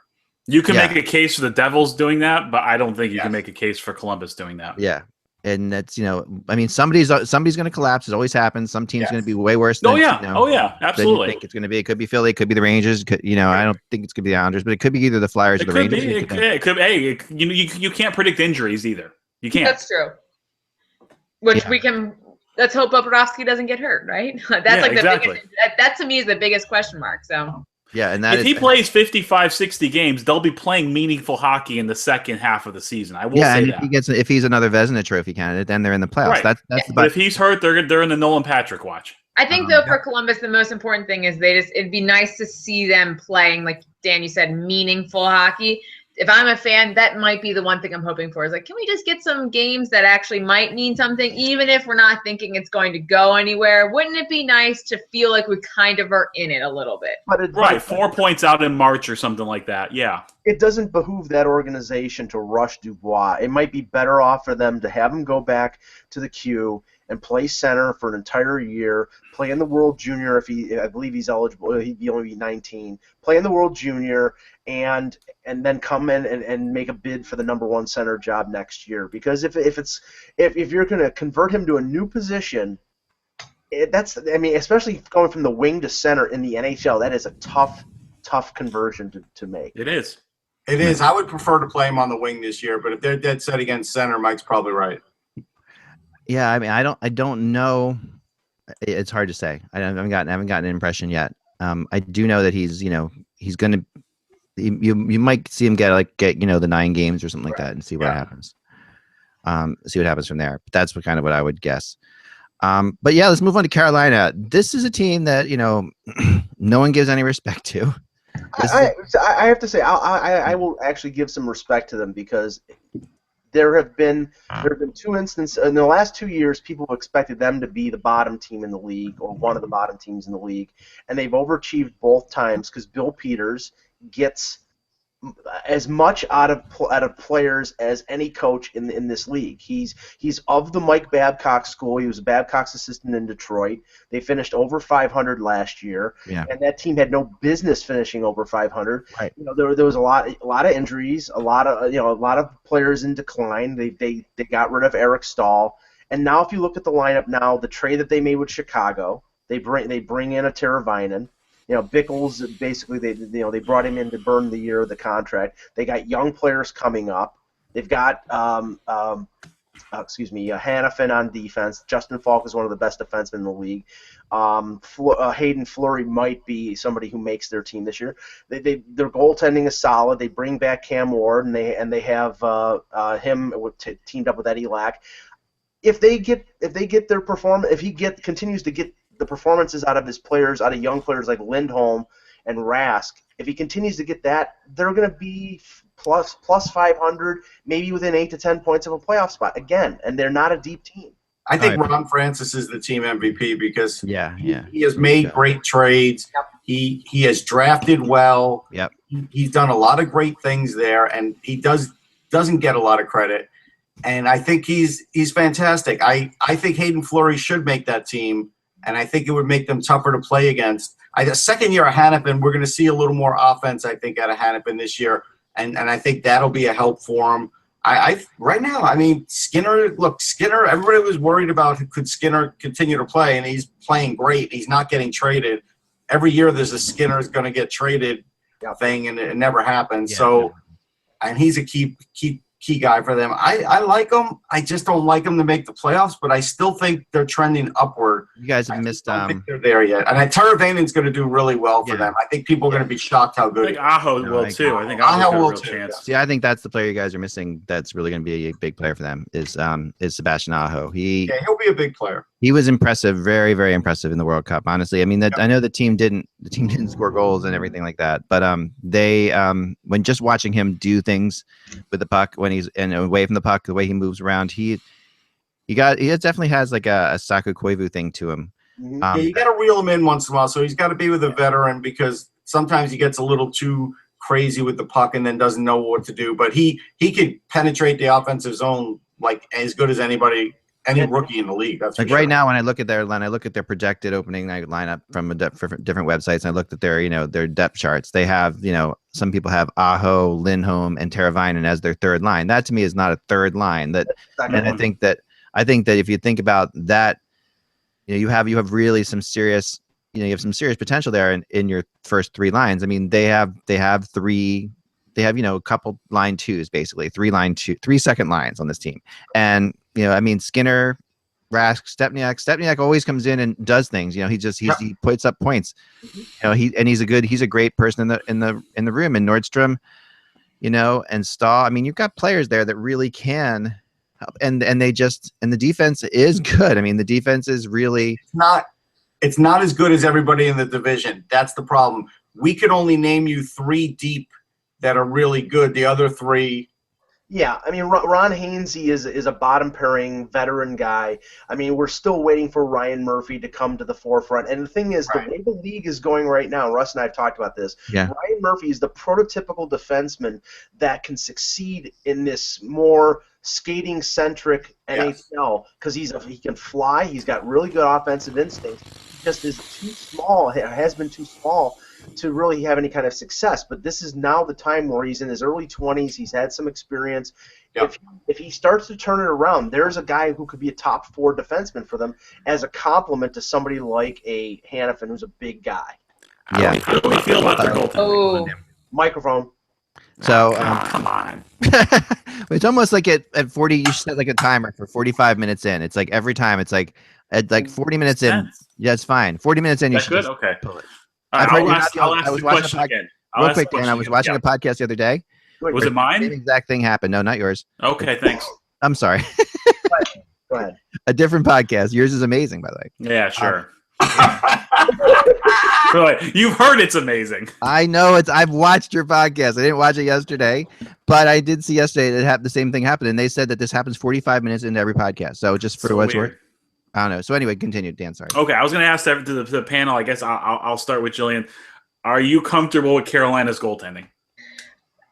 You can make a case for the Devils doing that, but I don't think you can make a case for Columbus doing that. Yeah, and that's I mean, somebody's going to collapse. It always happens. Some team's going to be way worse. Than, Absolutely. You think it's going to be. It could be Philly. It could be the Rangers. I don't think it's going to be the Islanders, but it could be either the Flyers or the Rangers. It could. Hey, you can't predict injuries either. You can't. That's true. Which we can. Let's hope Bobrovsky doesn't get hurt, right? That's the biggest. That to me is the biggest question mark. So. Yeah, and if he plays 55, 60 games, they'll be playing meaningful hockey in the second half of the season. I will say that. If he's another Vezina Trophy candidate, then they're in the playoffs. Right. But if he's hurt, they're in the Nolan Patrick watch. I think though for Columbus, the most important thing is it'd be nice to see them playing, like Dan, you said, meaningful hockey. If I'm a fan, that might be the one thing I'm hoping for is like, can we just get some games that actually might mean something, even if we're not thinking it's going to go anywhere? Wouldn't it be nice to feel like we kind of are in it a little bit? Right, 4 points out in March or something like that, yeah. It doesn't behoove that organization to rush Dubois. It might be better off for them to have him go back to the queue and play center for an entire year, play in the World Junior I believe he's eligible, he'd only be 19, play in the World Junior, and then come in and make a bid for the #1 center job next year. Because if you're going to convert him to a new position, especially going from the wing to center in the NHL, that is a tough conversion to make. It is. It is. I would prefer to play him on the wing this year, but if they're dead set against center, Mike's probably right. Yeah, I mean, I don't know. It's hard to say. I haven't gotten an impression yet. I do know that he's going to. You might see him get the 9 games or something like that and see what happens. See what happens from there. But that's kind of what I would guess. But yeah, let's move on to Carolina. This is a team that no one gives any respect to. I have to say I will actually give some respect to them because there have been 2 instances in the last 2 years. People have expected them to be the bottom team in the league or one of the bottom teams in the league, and they've overachieved both times because Bill Peters gets as much out of players as any coach in this league. He's of the Mike Babcock school. He was Babcock's assistant in Detroit. They finished over 500 last year, and that team had no business finishing over 500. Right. There was a lot of injuries, a lot of players in decline. They got rid of Eric Stahl, and now if you look at the lineup now, the trade that they made with Chicago, they bring in a Teravainen. Bickles, basically, they brought him in to burn the year of the contract. They got young players coming up. They've got Hannafin on defense. Justin Falk is one of the best defensemen in the league. Hayden Fleury might be somebody who makes their team this year. Their goaltending is solid. They bring back Cam Ward, and they have him teamed up with Eddie Lack. If they get their performance, if he continues to get the performances out of his players, out of young players like Lindholm and Rask, if he continues to get that, they're going to be plus 500, maybe within 8 to 10 points of a playoff spot again, and they're not a deep team. I think Ron Francis is the team MVP because he has made great trades. Yep. He has drafted well. Yep. He's done a lot of great things there, and he doesn't get a lot of credit. And I think he's fantastic. I think Hayden Fleury should make that team, and I think it would make them tougher to play against. The second year of Hannafin, we're going to see a little more offense, I think, out of Hannafin this year, and I think that'll be a help for him. I right now, I mean, Skinner. Everybody was worried about could Skinner continue to play, and he's playing great. He's not getting traded. Every year, there's a Skinner is going to get traded thing, and it never happens. Yeah. So, and he's a key guy for them. I like him. I just don't like him to make the playoffs, but I still think they're trending upward. You guys have missed. I don't think they're there yet. And Teravainen's going to do really well for them. I think people are going to be shocked how good. I think Aho will too. I think Aho's got a real chance. See, I think that's the player you guys are missing. That's really going to be a big player for them. Is Sebastian Aho? He'll be a big player. He was impressive, very, very impressive in the World Cup. Honestly, I mean, I know the team didn't score goals and everything like that, but they when just watching him do things with the puck when he's away from the puck, the way he moves around, he definitely has like a Saku Koivu thing to him. Yeah, you got to reel him in once in a while. So he's got to be with a veteran because sometimes he gets a little too crazy with the puck and then doesn't know what to do. But he could penetrate the offensive zone like as good as any rookie in the league. That's like right now when I look at their projected opening night lineup from different websites, and I looked at their depth charts. They have, some people have Aho, Lindholm, and Teravainen as their third line. That to me is not a third line. I think that if you think about that, you have really some serious, you have some serious potential there in your first three lines. I mean, they have a couple line twos, basically three second lines on this team. And, I mean, Skinner, Rask, Stepniak always comes in and does things. He puts up points. He's a great person in the room. And Nordstrom, and Stahl. I mean, you've got players there that really can help. And the defense is good. I mean, the defense is really it's not as good as everybody in the division. That's the problem. We could only name you three deep that are really good. The other three. Yeah, I mean, Ron Hainsey is a bottom pairing veteran guy. I mean, we're still waiting for Ryan Murphy to come to the forefront. And the thing is, the way the league is going right now, Russ and I have talked about this. Yeah. Ryan Murphy is the prototypical defenseman that can succeed in this more skating-centric NHL because he can fly. He's got really good offensive instincts. He just is too small. Has been too small to really have any kind of success. But this is now the time where he's in his early 20s. He's had some experience. Yep. If he starts to turn it around, there's a guy who could be a top 4 defenseman for them as a complement to somebody like a Hannafin, who's a big guy. Yeah. How do we feel about their goaltending? Microphone. So come on. It's almost like at 40, you set like a timer for 45 minutes in. It's like every time it's like at like 40 minutes in. Yeah, it's fine. 40 minutes in, you should okay. Pull it. I'll ask the question again. Real quick, Dan, I was watching a podcast the other day. Was it mine? The same exact thing happened. No, not yours. Okay, thanks. I'm sorry. Go ahead. A different podcast. Yours is amazing, by the way. Yeah, sure. Really, you've heard it's amazing. I know I've watched your podcast. I didn't watch it yesterday, but I did see yesterday that the same thing happened, and they said that this happens 45 minutes into every podcast. So just for what's worth. I don't know. So anyway, continue, Dan. Sorry. Okay, I was going to ask that to the panel. I guess I'll start with Jillian. Are you comfortable with Carolina's goaltending?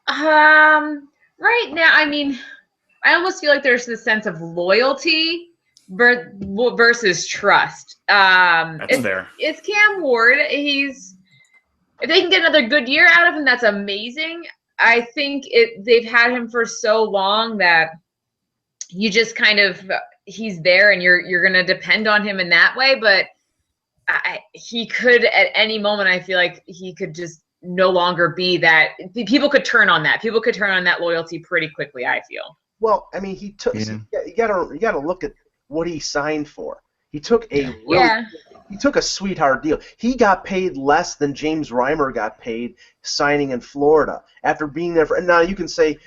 Right now, I mean, I almost feel like there's this sense of loyalty versus trust. That's fair. It's Cam Ward. If they can get another good year out of him, that's amazing. I think they've had him for so long that you just kind of he's there and you're going to depend on him in that way. But he could at any moment, I feel like he could just no longer be that. People could turn on that. People could turn on that loyalty pretty quickly, I feel. Well, I mean, he took. You gotta look at what he signed for. He took he took a sweetheart deal. He got paid less than James Reimer got paid signing in Florida after being there and now you can say,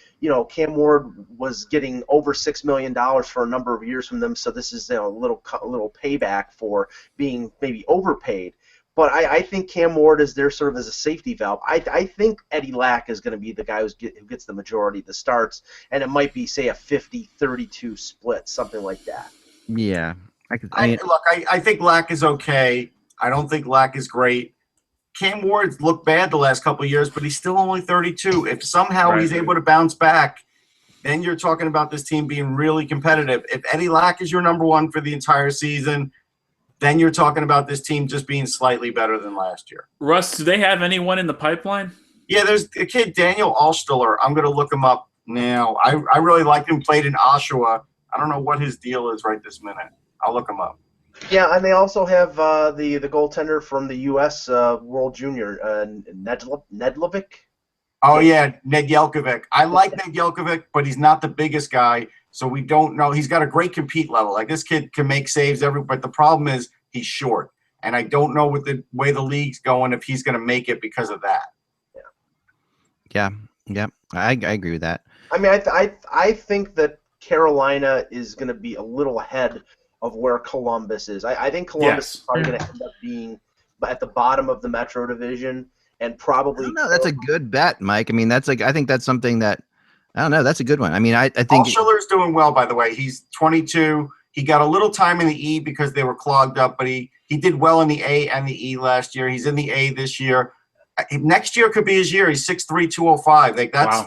Cam Ward was getting over $6 million for a number of years from them, so this is a little payback for being maybe overpaid. But I think Cam Ward is there sort of as a safety valve. I think Eddie Lack is going to be the guy who gets the majority of the starts, and it might be, say, a 50-32 split, something like that. Yeah. I think Lack is okay. I don't think Lack is great. Cam Ward's looked bad the last couple of years, but he's still only 32. If somehow he's able to bounce back, then you're talking about this team being really competitive. If Eddie Lack is your number one for the entire season, then you're talking about this team just being slightly better than last year. Russ, do they have anyone in the pipeline? Yeah, there's a kid, Daniel Alsteller. I'm going to look him up No, I really liked him. Played in Oshawa. I don't know what his deal is right this minute. I'll look him up. Yeah, and they also have the goaltender from the U.S. World Junior, Nedlovic. Oh, yeah, Ned Jelkovic. I like Ned Jelkovic, but he's not the biggest guy, so we don't know. He's got a great compete level. Like, this kid can make saves but the problem is he's short, and I don't know with the way the league's going if he's going to make it because of that. Yeah, I agree with that. I mean, I think that Carolina is going to be a little ahead of where Columbus is. I think Columbus is probably going to end up being at the bottom of the Metro Division, and probably. No, that's a good bet, Mike. I mean, I think that's something that I don't know. That's a good one. I mean, I think Schiller's doing well, by the way. He's 22. He got a little time in the E because they were clogged up, but he did well in the A and the E last year. He's in the A this year. Next year could be his year. He's 6'3", 205. Like that's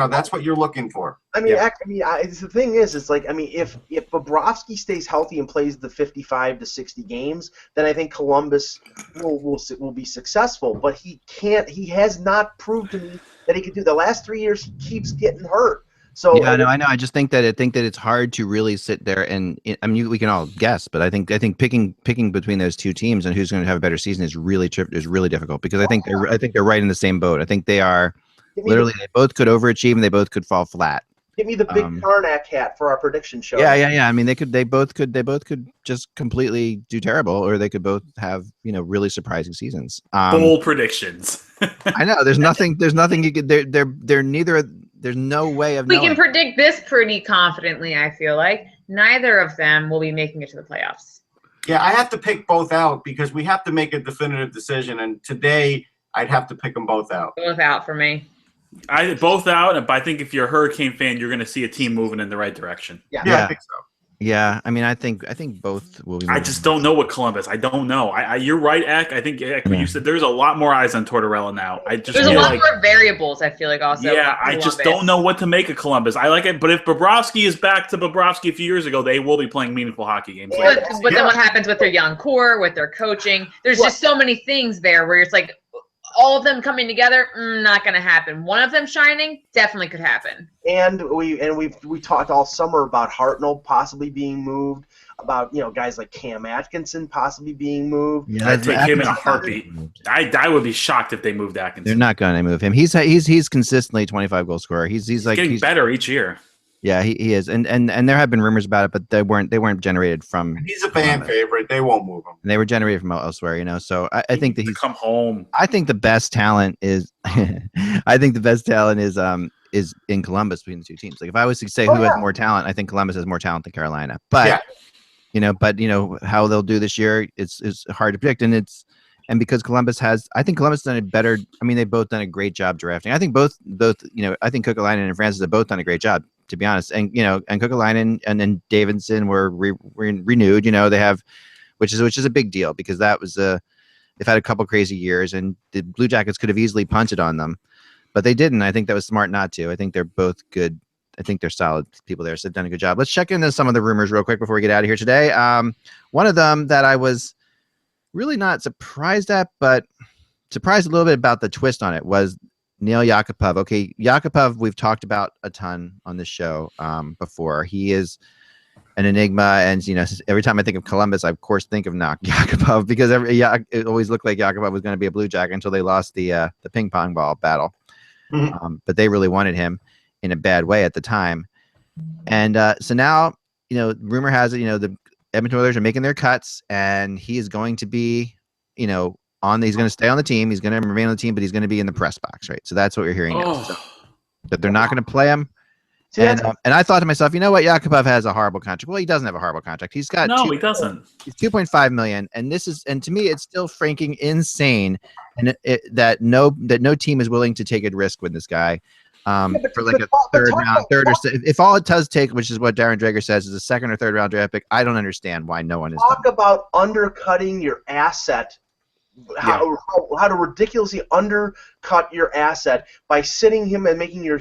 that's what you're looking for. I mean, the thing is, it's like, I mean, if Bobrovsky stays healthy and plays the 55 to 60 games, then I think Columbus will be successful. But he can't. He has not proved to me that he can do. The last 3 years, he keeps getting hurt. So yeah, I know. I just think that it's hard to really sit there and I mean, we can all guess, but I think picking between those two teams and who's going to have a better season is really difficult because I think they're right in the same boat. I think they are literally they both could overachieve and they both could fall flat. Give me the big Karnak hat for our prediction show. Yeah. I mean, they both could just completely do terrible, or they could both have really surprising seasons. Bold predictions. I know. There's nothing you could. They're neither. There's no way of. We can predict this pretty confidently. I feel like neither of them will be making it to the playoffs. Yeah, I have to pick both out because we have to make a definitive decision, and today I'd have to pick them both out. Both out for me. Both out, but I think if you're a Hurricane fan, you're going to see a team moving in the right direction. Yeah, I think so. Yeah, I mean, I think both will be. I just don't know what Columbus. I don't know. You're right, Eck. I think you said there's a lot more eyes on Tortorella now. There's a lot more variables. I feel like also. Yeah, I just don't know what to make of Columbus. I like it, but if Bobrovsky is back to Bobrovsky a few years ago, they will be playing meaningful hockey games. But then what happens with their young core, with their coaching? There's just so many things there where it's like. All of them coming together, not going to happen. One of them shining, definitely could happen. And we talked all summer about Hartnell possibly being moved, about guys like Cam Atkinson possibly being moved. Yeah, I'd take him in a heartbeat. I would be shocked if they moved Atkinson. They're not going to move him. He's consistently 25 goal scorer. He's getting better each year. Yeah, he is, and there have been rumors about it, but they weren't generated from. He's a fan favorite. They won't move him. And they were generated from elsewhere, So I think that he's come home. I think the best talent is. I think the best talent is in Columbus between the two teams. Like if I was to say who has more talent, I think Columbus has more talent than Carolina. But how they'll do this year, it's hard to predict, and because Columbus has, I think Columbus done a better. I mean, they've both done a great job drafting. I think both. I think Kukalainen and Francis have both done a great job, to be honest. And and Kukalainen and then Davidson were renewed. They have, which is a big deal because that was they've had a couple crazy years, and the Blue Jackets could have easily punted on them, but they didn't. I think that was smart not to. I think they're both good. I think they're solid people there, so they've done a good job. Let's check into some of the rumors real quick before we get out of here today. One of them that I was really not surprised at, but surprised a little bit about the twist on it was Neil Yakupov. Okay, Yakupov, we've talked about a ton on this show before. He is an enigma, and every time I think of Columbus, I of course think of Yakupov because it always looked like Yakupov was going to be a Blue Jacket until they lost the ping pong ball battle. Mm-hmm. But they really wanted him in a bad way at the time, and so now rumor has it the Edmonton Oilers are making their cuts, and he is going to be, he's going to stay on the team. He's going to remain on the team, but he's going to be in the press box, right? So that's what we're hearing now. So, that they're not going to play him. And I thought to myself, you know what? Yakupov has a horrible contract. Well, he doesn't have a horrible contract. He's got he doesn't. He's $2.5 million, and to me, it's still freaking insane, and that no team is willing to take a risk with this guy. For like a third or if all it does take, which is what Darren Dreger says, is a second or third round draft pick, I don't understand why no one is. Talk about undercutting your asset. How to ridiculously undercut your asset by sitting him and making him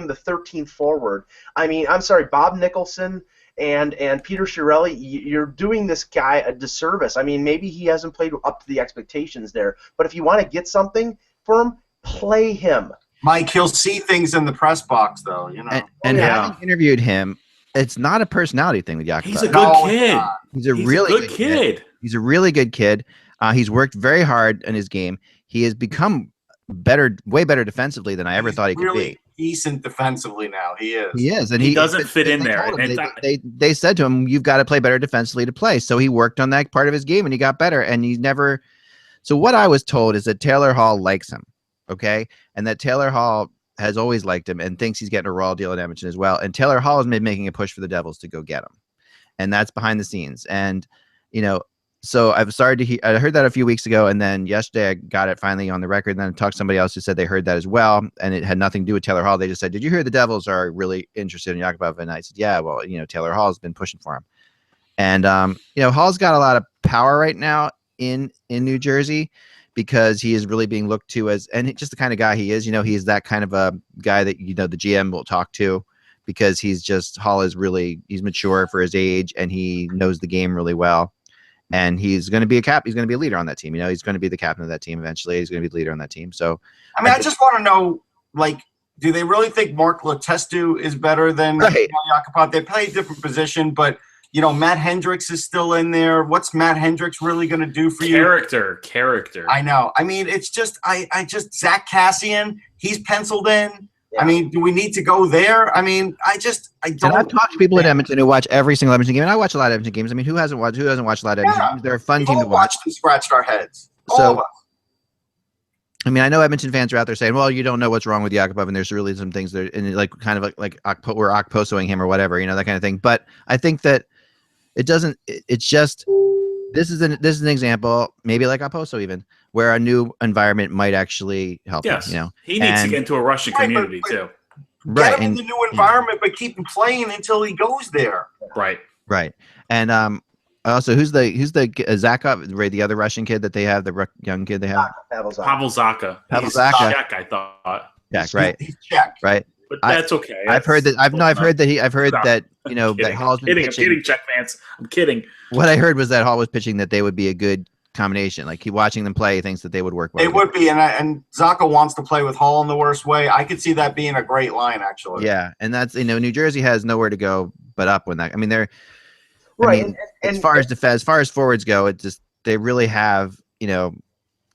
the 13th forward. I mean, I'm sorry, Bob Nicholson and Peter Chiarelli, you're doing this guy a disservice. I mean, maybe he hasn't played up to the expectations there, but if you want to get something for him, play him. Mike, he'll see things in the press box, though. You know. And having interviewed him, it's not a personality thing with Jakubov. He's a good kid. He's a really good kid. He's a really good kid. He's worked very hard in his game. He has become way better defensively than I ever thought he could be. Decent defensively now. He is. He is, and he doesn't fit in there. They said to him, "You've got to play better defensively to play." So he worked on that part of his game, and he got better. And he never. So what I was told is that Taylor Hall likes him, okay, and that Taylor Hall has always liked him and thinks he's getting a raw deal at Edmonton as well. And Taylor Hall has been making a push for the Devils to go get him, and that's behind the scenes. And so I've started to hear. I heard that a few weeks ago, and then yesterday I got it finally on the record. And then I talked to somebody else who said they heard that as well, and it had nothing to do with Taylor Hall. They just said, "Did you hear the Devils are really interested in Jakubov?" And I said, "Yeah, well, Taylor Hall's been pushing for him." And Hall's got a lot of power right now in New Jersey because he is really being looked to as, and just the kind of guy he is. He's that kind of a guy that the GM will talk to because he's mature for his age and he knows the game really well. And he's going to be he's going to be a leader on that team. He's going to be the captain of that team eventually. He's going to be the leader on that team. So, I just want to know, do they really think Mark Letestu is better than Jakubov? They play a different position, but Matt Hendricks is still in there. What's Matt Hendricks really going to do for you? Character. I know. It's just Zach Cassian. He's penciled in. Yeah. Do we need to go there? I don't. And I've talked to people at Edmonton who watch every single Edmonton game, and I watch a lot of Edmonton games. Who hasn't watched a lot of Edmonton games? They're a fun team to watch. And scratched our heads. All of us. I know Edmonton fans are out there saying, "Well, you don't know what's wrong with Jakubov, and there's really some things that, and we're Okposoing him or whatever, that kind of thing." But I think that it doesn't. It's just this is an example, maybe like Okposo even, where a new environment might actually help him. He needs to get into a Russian community too. Get him in the new environment, but keep him playing until he goes there. Right. And also, who's the Zakov, the other Russian kid that they have, the young kid they have? Pavel Zacha. Pavel Zacha. Czech, I thought. Czech, right? He's Czech, right? But that's okay. I've heard that. I've heard that that Hall's been pitching. I'm kidding, Czech fans. I'm kidding. What I heard was that Hall was pitching that they would be a good combination. Like, keep watching them play, he thinks that they would work well. They would be, and Zacha wants to play with Hall in the worst way. I could see that being a great line, actually. Yeah, and that's New Jersey has nowhere to go but up when that. They're right. As far as forwards go, it just they really have not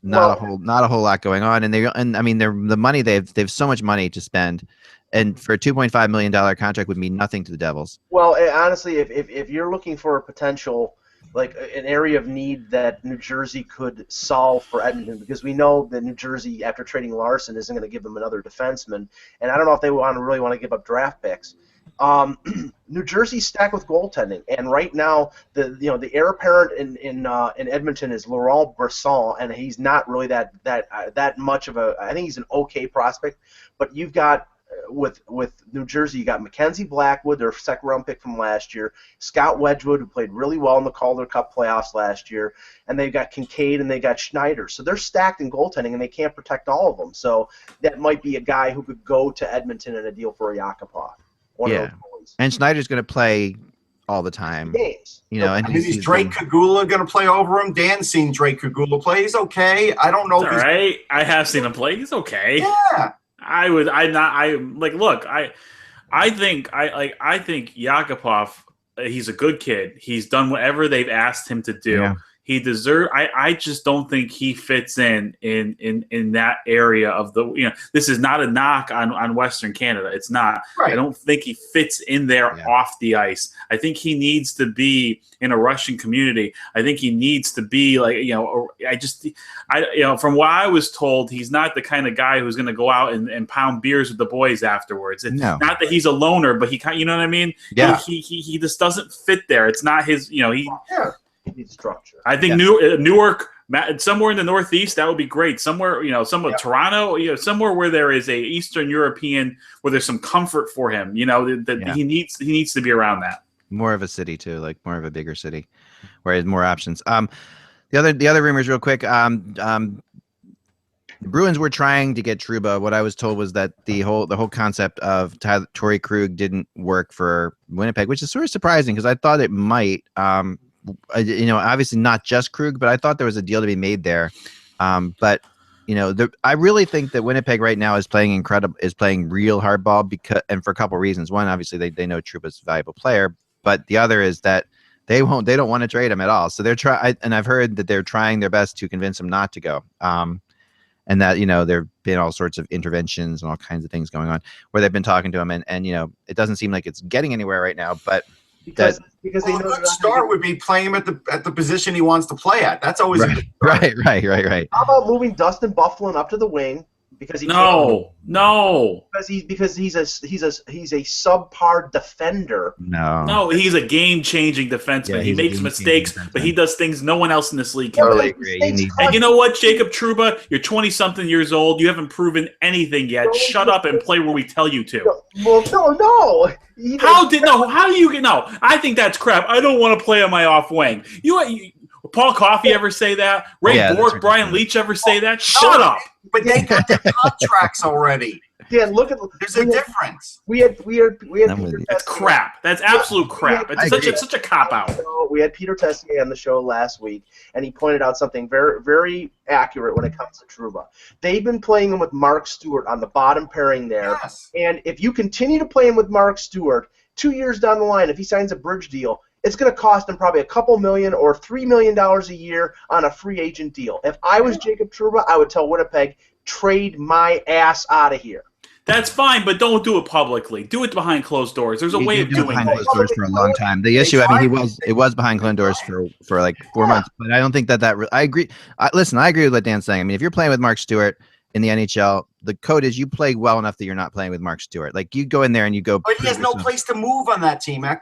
a whole lot going on, and they're the money they've so much money to spend. And for a $2.5 million contract would mean nothing to the Devils. Well, honestly, if you're looking for a potential, like an area of need that New Jersey could solve for Edmonton, because we know that New Jersey, after trading Larson, isn't going to give them another defenseman, and I don't know if they really want to give up draft picks. New Jersey's stacked with goaltending, and right now the heir apparent in Edmonton is Laurent Brisson, and he's not really that much of a. I think he's an okay prospect, but you've got. With New Jersey, you got Mackenzie Blackwood, their second-round pick from last year, Scott Wedgwood, who played really well in the Calder Cup playoffs last year, and they've got Kincaid and they got Schneider. So they're stacked in goaltending, and they can't protect all of them. So that might be a guy who could go to Edmonton in a deal for a Jakubov. And Schneider's going to play all the time. Games. And is Drake Kagula going to play over him? Dan's seen Drake Kagula play. He's okay. I don't know. All right. I have seen him play. He's okay. Yeah. I think Jakubov, he's a good kid. He's done whatever they've asked him to do. Yeah. He deserves. I just don't think he fits in that area of the. This is not a knock on Western Canada. It's not. Right. I don't think he fits in there off the ice. I think he needs to be in a Russian community. I think he needs to be from what I was told, he's not the kind of guy who's going to go out and pound beers with the boys afterwards. It's not that he's a loner, but he you know what I mean? Yeah. He just doesn't fit there. It's not his. He needs structure. I think Newark, somewhere in the Northeast, that would be great. Somewhere, Toronto, somewhere where there is a Eastern European, where there's some comfort for him. He needs to be around that. More of a city too, like more of a bigger city, where there's more options. The other rumors, real quick. The Bruins were trying to get Trouba. What I was told was that the whole concept of Torrey Krug didn't work for Winnipeg, which is sort of surprising because I thought it might. Obviously not just Krug, but I thought there was a deal to be made there. But I really think that Winnipeg right now is playing real hardball and for a couple reasons. One, obviously they know Trouba's a valuable player, but the other is that they don't want to trade him at all. So and I've heard that they're trying their best to convince him not to go. And that, there have been all sorts of interventions and all kinds of things going on where they've been talking to him. And it doesn't seem like it's getting anywhere right now. But because they know a good start would be playing him at the position he wants to play at. That's always right, a good start. Right. How about moving Dustin Byfuglien up to the wing? Because he's no. Because he's a subpar defender. No, he's a game-changing defenseman. Yeah, he makes mistakes, but he does things no one else in this league can Totally do. agree. And you know what, Jacob Trouba? You're 20-something years old. You haven't proven anything yet. Shut up and play where we tell you to. Well, no. How do you get no? I think that's crap. I don't want to play on my off wing. Paul Coffey ever say that? Ray Bork, Brian Leach ever say that? Shut up. But they got their contracts already. Yeah, look at there's a difference. We had Peter That's crap. That's absolute crap. It's such a cop out. We had Peter Tessier on the show last week, and he pointed out something very, very accurate when it comes to Trouba. They've been playing him with Mark Stewart on the bottom pairing there, and if you continue to play him with Mark Stewart, 2 years down the line, if he signs a bridge deal, it's going to cost him probably a couple million or $3 million a year on a free agent deal. If I was Jacob Trouba, I would tell Winnipeg, trade my ass out of here. That's fine, but don't do it publicly. Do it behind closed doors. There's a way of doing it. Behind closed doors for a long time. The issue, it was behind closed doors for like 4 months. But I don't think that I agree. Listen, I agree with what Dan's saying. I mean, if you're playing with Mark Stewart in the NHL, the code is you play well enough that you're not playing with Mark Stewart. Like you go in there and you go. But he has no place to move on that team, right?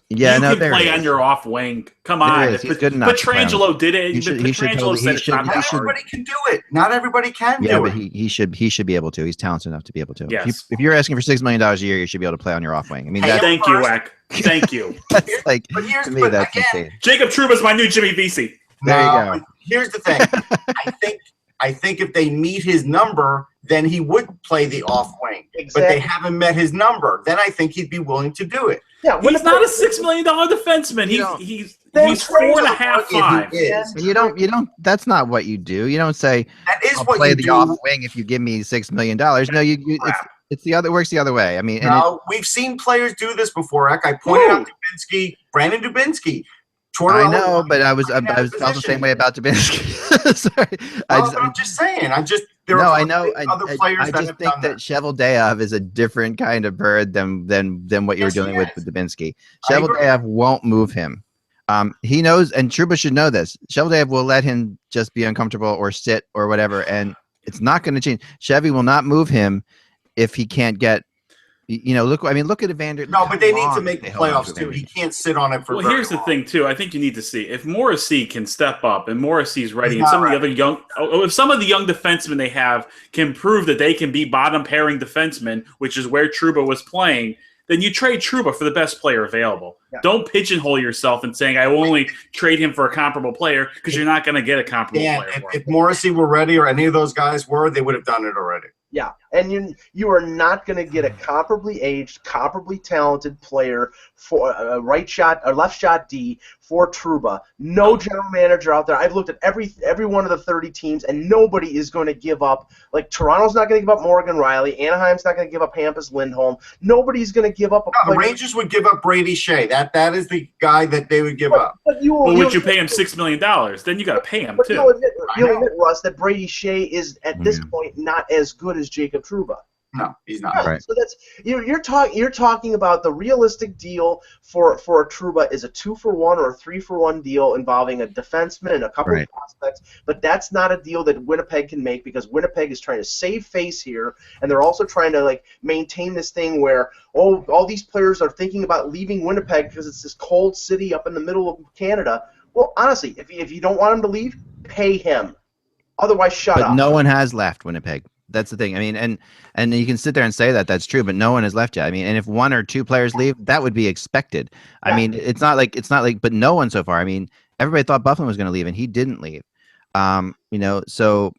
Yeah, you can play on your off wing. Come on, Petrangelo did it. Petrangelo said it's not that hard. Everybody can do it. Not everybody can do it. Yeah, but he should be able to. He's talented enough to be able to. Yes. If you're asking for $6 million a year, you should be able to play on your off wing. I mean, thank you, Eck. Thank you. That's like to me, that's insane. Jacob Trouba's my new Jimmy Vesey. There you go. Here's the thing. I think if they meet his number, then he would play the off wing. Exactly. But they haven't met his number. Then I think he'd be willing to do it. Yeah, he's not a $6 million defenseman. He's 4.5, 5. You don't. That's not what you do. You don't say that is I'll what play you the do. Off wing if you give me $6 million. No, it's the other. It works the other way. I mean, we've seen players do this before. Eck. I pointed out Brandon Dubinsky. I know, but I was felt the same way about Dubinsky. Sorry, I'm just saying. I know. Other players I just think that Cheveldayoff is a different kind of bird than what you're dealing with Dubinsky. Cheveldayoff won't move him. He knows, and Trouba should know this. Cheveldayoff will let him just be uncomfortable or sit or whatever, and it's not going to change. Chevy will not move him if he can't get. Look at Evander. No, but they need to make the playoffs too. He can't sit on it for. Well, here's the thing too. I think you need to see if Morrissey can step up and Morrissey's ready, and some of the other if some of the young defensemen they have can prove that they can be bottom pairing defensemen, which is where Trouba was playing, then you trade Trouba for the best player available. Yeah. Don't pigeonhole yourself and saying I will only trade him for a comparable player because you're not going to get a comparable player. If Morrissey were ready or any of those guys were, they would have done it already. Yeah, and you are not going to get a comparably aged, comparably talented player for a left shot D for Trouba. No general manager out there. I've looked at every one of the 30 teams, and nobody is going to give up. Like Toronto's not going to give up Morgan Riley. Anaheim's not going to give up Hampus Lindholm. Nobody's going to give up a player. The Rangers would give up Brady Shea. That is the guy that they would give up. But would you pay him $6 million? Then you got to pay him too. You'll admit, Russ, that Brady Shea is at this point not as good as Jacob Trouba. No, he's not. Right. So that's you're talking about the realistic deal for a Trouba is a 2-for-1 or a 3-for-1 deal involving a defenseman and a couple of prospects, but that's not a deal that Winnipeg can make because Winnipeg is trying to save face here, and they're also trying to maintain this thing where all these players are thinking about leaving Winnipeg because it's this cold city up in the middle of Canada. Well, honestly, if you don't want him to leave, pay him. Otherwise, shut up. But no one has left Winnipeg. That's the thing. I mean, and you can sit there and say that that's true, but no one has left yet. I mean, and if 1 or 2 players leave, that would be expected. Yeah. I mean, it's not like, but no one so far. I mean, everybody thought Byfuglien was going to leave, and he didn't leave. So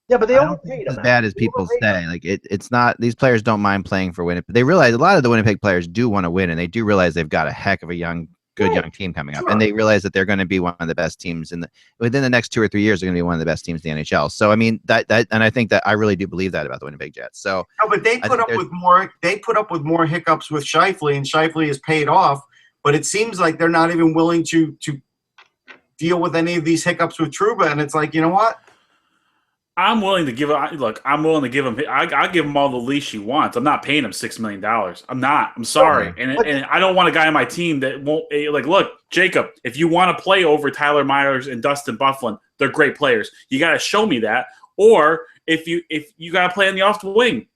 yeah, but they overpaid him. As bad as people say, it's not. These players don't mind playing for Winnipeg. They realize a lot of the Winnipeg players do want to win, and they do realize they've got a heck of a young, good young team coming up, and they realize that they're going to be one of the best teams within the next 2 or 3 years. They're going to be one of the best teams in the NHL. So I mean and I think that I really do believe that about the Winnipeg Jets. So no, but they put up with more. They put up with more hiccups with Scheifele, and Scheifele has paid off. But it seems like they're not even willing to deal with any of these hiccups with Trouba, and it's like, you know what? I'm willing to give him. I give him all the leash he wants. I'm not paying him $6 million. I'm not. I'm sorry, and I don't want a guy on my team that won't like. Look, Jacob, if you want to play over Tyler Myers and Dustin Byfuglien, they're great players. You got to show me that. Or if you got to play on the off wing,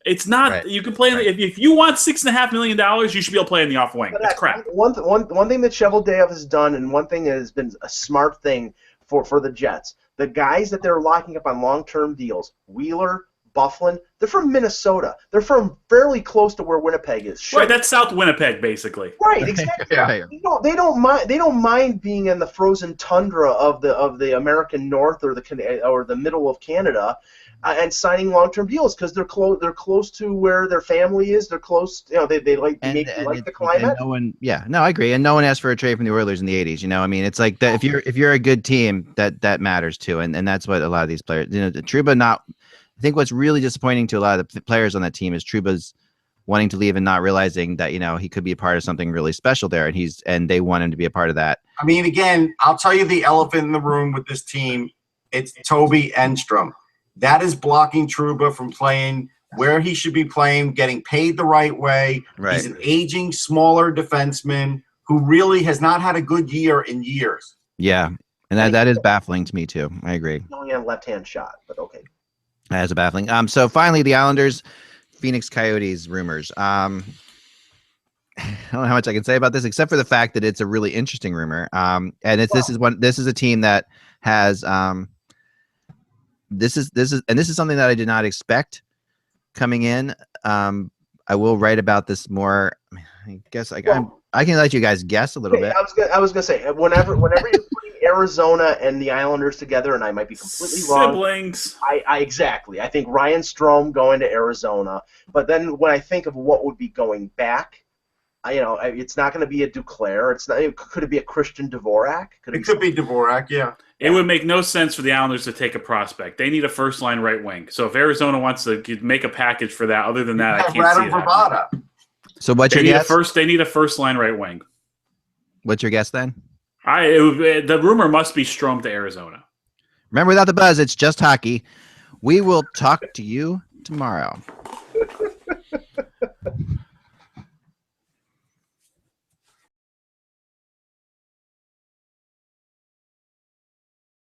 it's not. Right. You can play if you want $6.5 million, you should be able to play on the off wing. It's crap. One thing that Cheveldayoff has done, and one thing that has been a smart thing for the Jets. The guys that they're locking up on long-term deals, Wheeler, Byfuglien, they're from Minnesota. They're from fairly close to where Winnipeg is. Sure. Right, that's South Winnipeg, basically. Right, exactly. Yeah. They don't mind being in the frozen tundra of the American North or the middle of Canada, and signing long-term deals because they're close to where their family is. They're close. They like the climate. I agree. And no one asked for a trade from the Oilers in the '80s. I mean, it's like that. If you're a good team, that matters too, and that's what a lot of these players. Trouba not. I think what's really disappointing to a lot of the players on that team is Trouba's wanting to leave and not realizing that he could be a part of something really special there, and they want him to be a part of that. I mean, again, I'll tell you the elephant in the room with this team. It's Toby Enstrom. That is blocking Trouba from playing where he should be playing, getting paid the right way. Right. He's an aging, smaller defenseman who really has not had a good year in years. Yeah, and that is baffling to me too. I agree. Only a left-hand shot, but okay. That is baffling. So finally, the Islanders, Phoenix Coyotes rumors. I don't know how much I can say about this, except for the fact that it's a really interesting rumor. This is a team that has. This is something that I did not expect coming in. I will write about this more. I guess I can let you guys guess a little bit. I was gonna say whenever you're putting Arizona and the Islanders together, and I might be completely wrong. Siblings. Exactly. I think Ryan Strome going to Arizona, but then when I think of what would be going back, it's not going to be a Duclair. It's not. Could it be a Christian Dvorak? It could be Dvorak. Yeah. It would make no sense for the Islanders to take a prospect. They need a first-line right wing. So if Arizona wants to make a package for that, other than that, I can't see it happening. So what's your guess? They need a first-line right wing. What's your guess then? The rumor must be Strome to Arizona. Remember, without the buzz, it's just hockey. We will talk to you tomorrow.